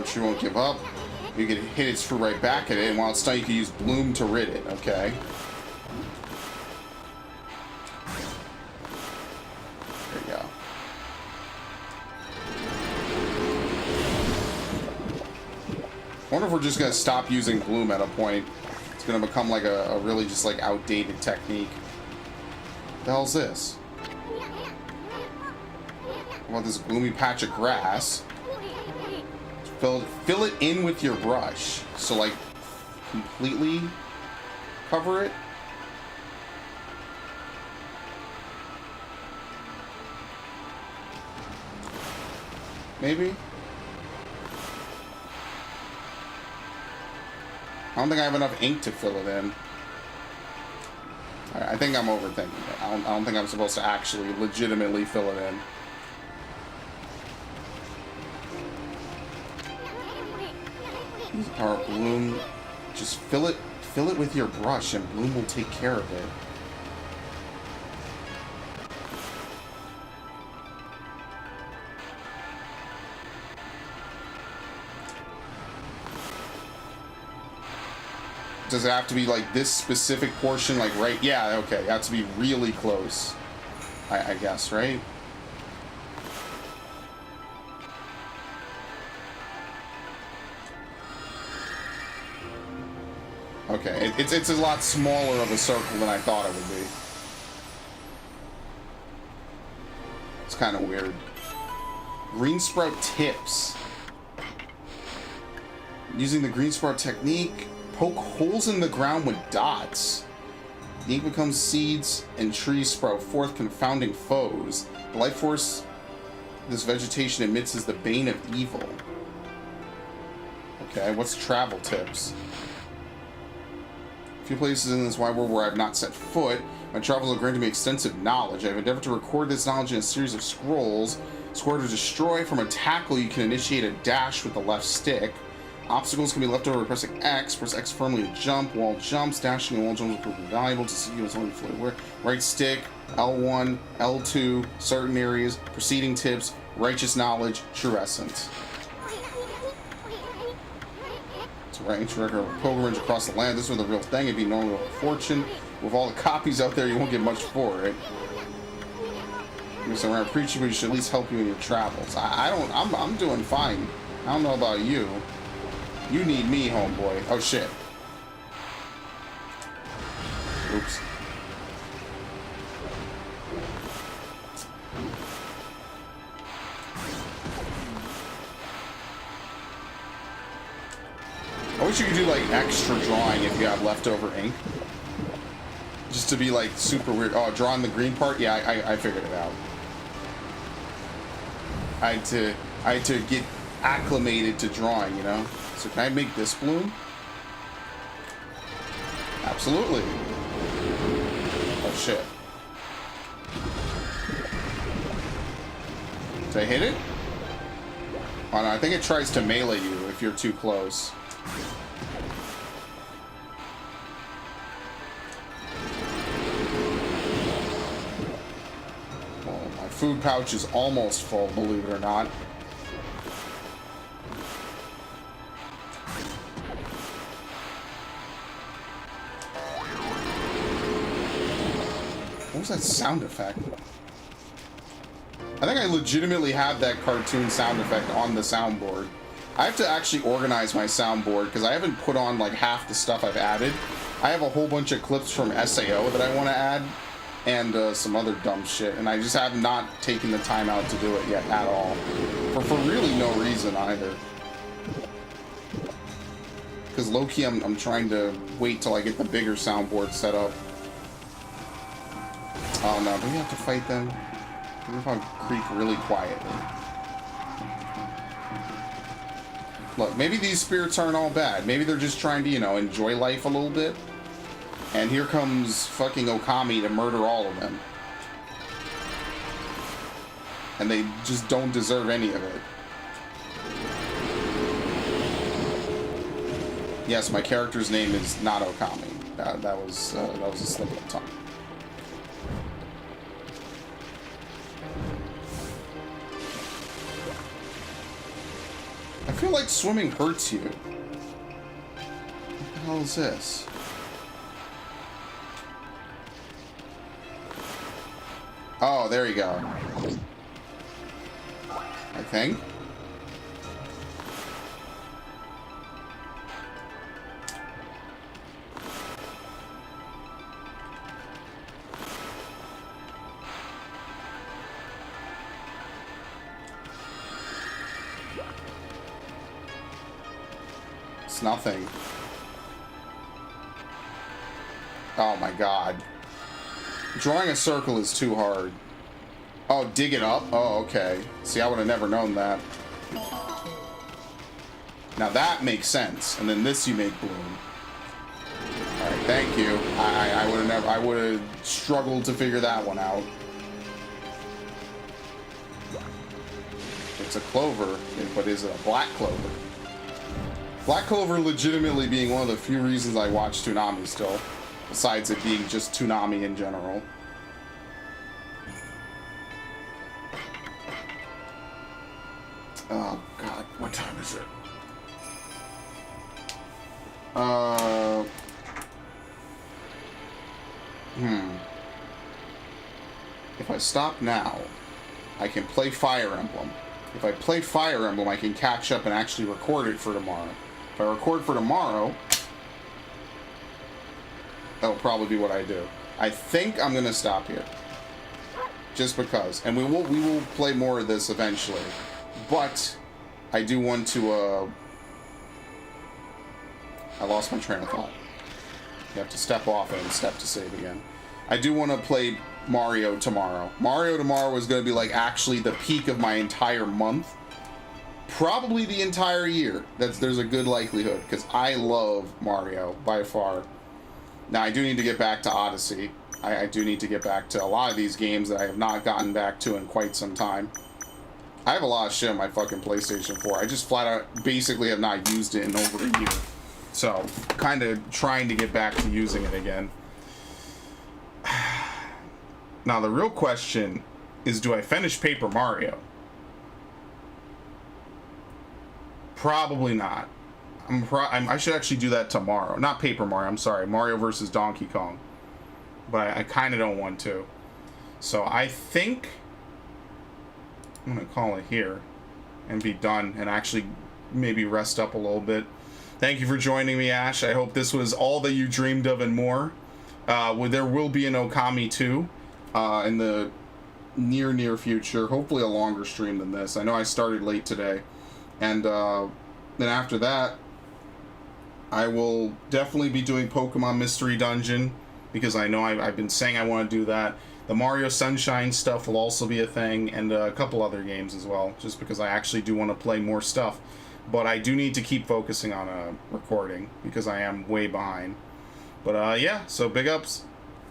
She won't give up. You can hit its fruit right back at it, and while it's stunned, you can use Bloom to rid it. Okay. There you go. I wonder if we're just gonna stop using Bloom at a point. It's gonna become like a really just like outdated technique. What the hell's this? What about this gloomy patch of grass? Fill it in with your brush. So like completely cover it. Maybe? I don't think I have enough ink to fill it in. I think I'm overthinking it. I don't think I'm supposed to actually legitimately fill it in. Power Bloom, just fill it with your brush and Bloom will take care of it. Does it have to be like this specific portion, like right? Yeah, okay. It has to be really close. I guess, right? Okay, it's a lot smaller of a circle than I thought it would be. It's kind of weird. Green sprout tips. Using the green sprout technique, poke holes in the ground with dots. The ink becomes seeds, and trees sprout forth, confounding foes. The life force this vegetation emits is the bane of evil. Okay, what's travel tips? A few places in this wide world where I have not set foot. My travels have granted me extensive knowledge. I have endeavored to record this knowledge in a series of scrolls. Square to destroy. From a tackle, you can initiate a dash with the left stick. Obstacles can be left over by pressing X. Press X firmly to jump. Wall jumps. Dashing and wall jumps will prove valuable to see what's only float. Right stick, L1, L2, certain areas, preceding tips, righteous knowledge, true essence. It's a range record of pilgrimage across the land. This was the real thing. It'd be normal fortune. With all the copies out there, you won't get much for it. So around preaching, but you should at least help you in your travels. I'm doing fine. I don't know about you. You need me, homeboy. Oh, shit. Oops. I wish you could do, like, extra drawing if you have leftover ink. Just to be, like, super weird. Oh, drawing the green part? Yeah, I figured it out. I had to get acclimated to drawing, you know? So can I make this bloom? Absolutely. Oh, shit. Did I hit it? Oh, no, I think it tries to melee you if you're too close. Oh, my food pouch is almost full, believe it or not. What was that sound effect? I think I legitimately have that cartoon sound effect on the soundboard. I have to actually organize my soundboard because I haven't put on like half the stuff I've added. I have a whole bunch of clips from SAO that I want to add and some other dumb shit, and I just have not taken the time out to do it yet at all. For really no reason either. Because low-key I'm trying to wait till I get the bigger soundboard set up. Oh no, do we have to fight them? What if I creep really quietly? Look, maybe these spirits aren't all bad. Maybe they're just trying to, you know, enjoy life a little bit. And here comes fucking Okami to murder all of them. And they just don't deserve any of it. Yes, my character's name is not Okami. That was a slip of the tongue. I feel like swimming hurts you. What the hell is this? Oh, there you go. I think. Nothing. Oh my god. Drawing a circle is too hard. Oh, dig it up? Oh, okay. See, I would have never known that. Now that makes sense. And then this you make bloom. Alright, thank you. I would have struggled to figure that one out. It's a clover, but is it a black clover? Black Clover legitimately being one of the few reasons I watch Toonami still, besides it being just Toonami in general. Oh god, what time is it? If I stop now, I can play Fire Emblem. If I play Fire Emblem, I can catch up and actually record it for tomorrow. If I record for tomorrow, that'll probably be what I do. I think I'm gonna stop here, just because. And we will play more of this eventually. But I do want to. I lost my train of thought. You have to step off and step to save again. I do want to play Mario tomorrow. Mario tomorrow is going to be like actually the peak of my entire month. Probably the entire year. There's a good likelihood, because I love Mario by far. Now I do need to get back to Odyssey. I do need to get back to a lot of these games that I have not gotten back to in quite some time. I have a lot of shit on my fucking PlayStation 4. I just flat out basically have not used it in over a year. So, kind of trying to get back to using it again. Now, the real question is, do I finish Paper Mario? Probably not. I should actually do that tomorrow. Not Paper Mario, I'm sorry. Mario versus Donkey Kong. But I kind of don't want to. So, I think I'm going to call it here and be done and actually maybe rest up a little bit. Thank you for joining me, Ash. I hope this was all that you dreamed of and more. There will be an Okami 2 in the near future. Hopefully a longer stream than this. I know I started late today. And then after that, I will definitely be doing Pokemon Mystery Dungeon, because I know I've been saying I want to do that. The Mario Sunshine stuff will also be a thing, and a couple other games as well, just because I actually do want to play more stuff. But I do need to keep focusing on recording, because I am way behind. But yeah, so big ups.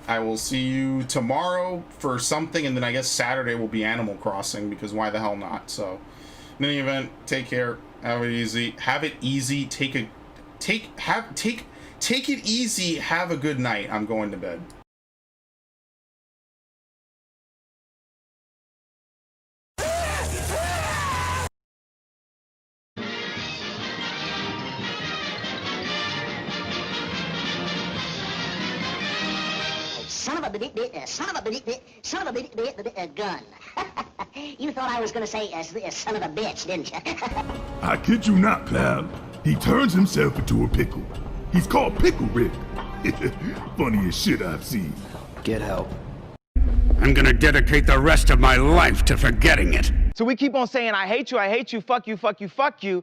I will see you tomorrow for something, and then I guess Saturday will be Animal Crossing, because why the hell not? So, in any event, take care. Have it easy. Have it easy. Take it easy. Have a good night. I'm going to bed. Gun. You thought I was gonna say son of a bitch, didn't you? I kid you not, pal. He turns himself into a pickle. He's called Pickle Rick. Funniest shit I've seen. Get help. I'm gonna dedicate the rest of my life to forgetting it. So we keep on saying, I hate you, fuck you, fuck you, fuck you.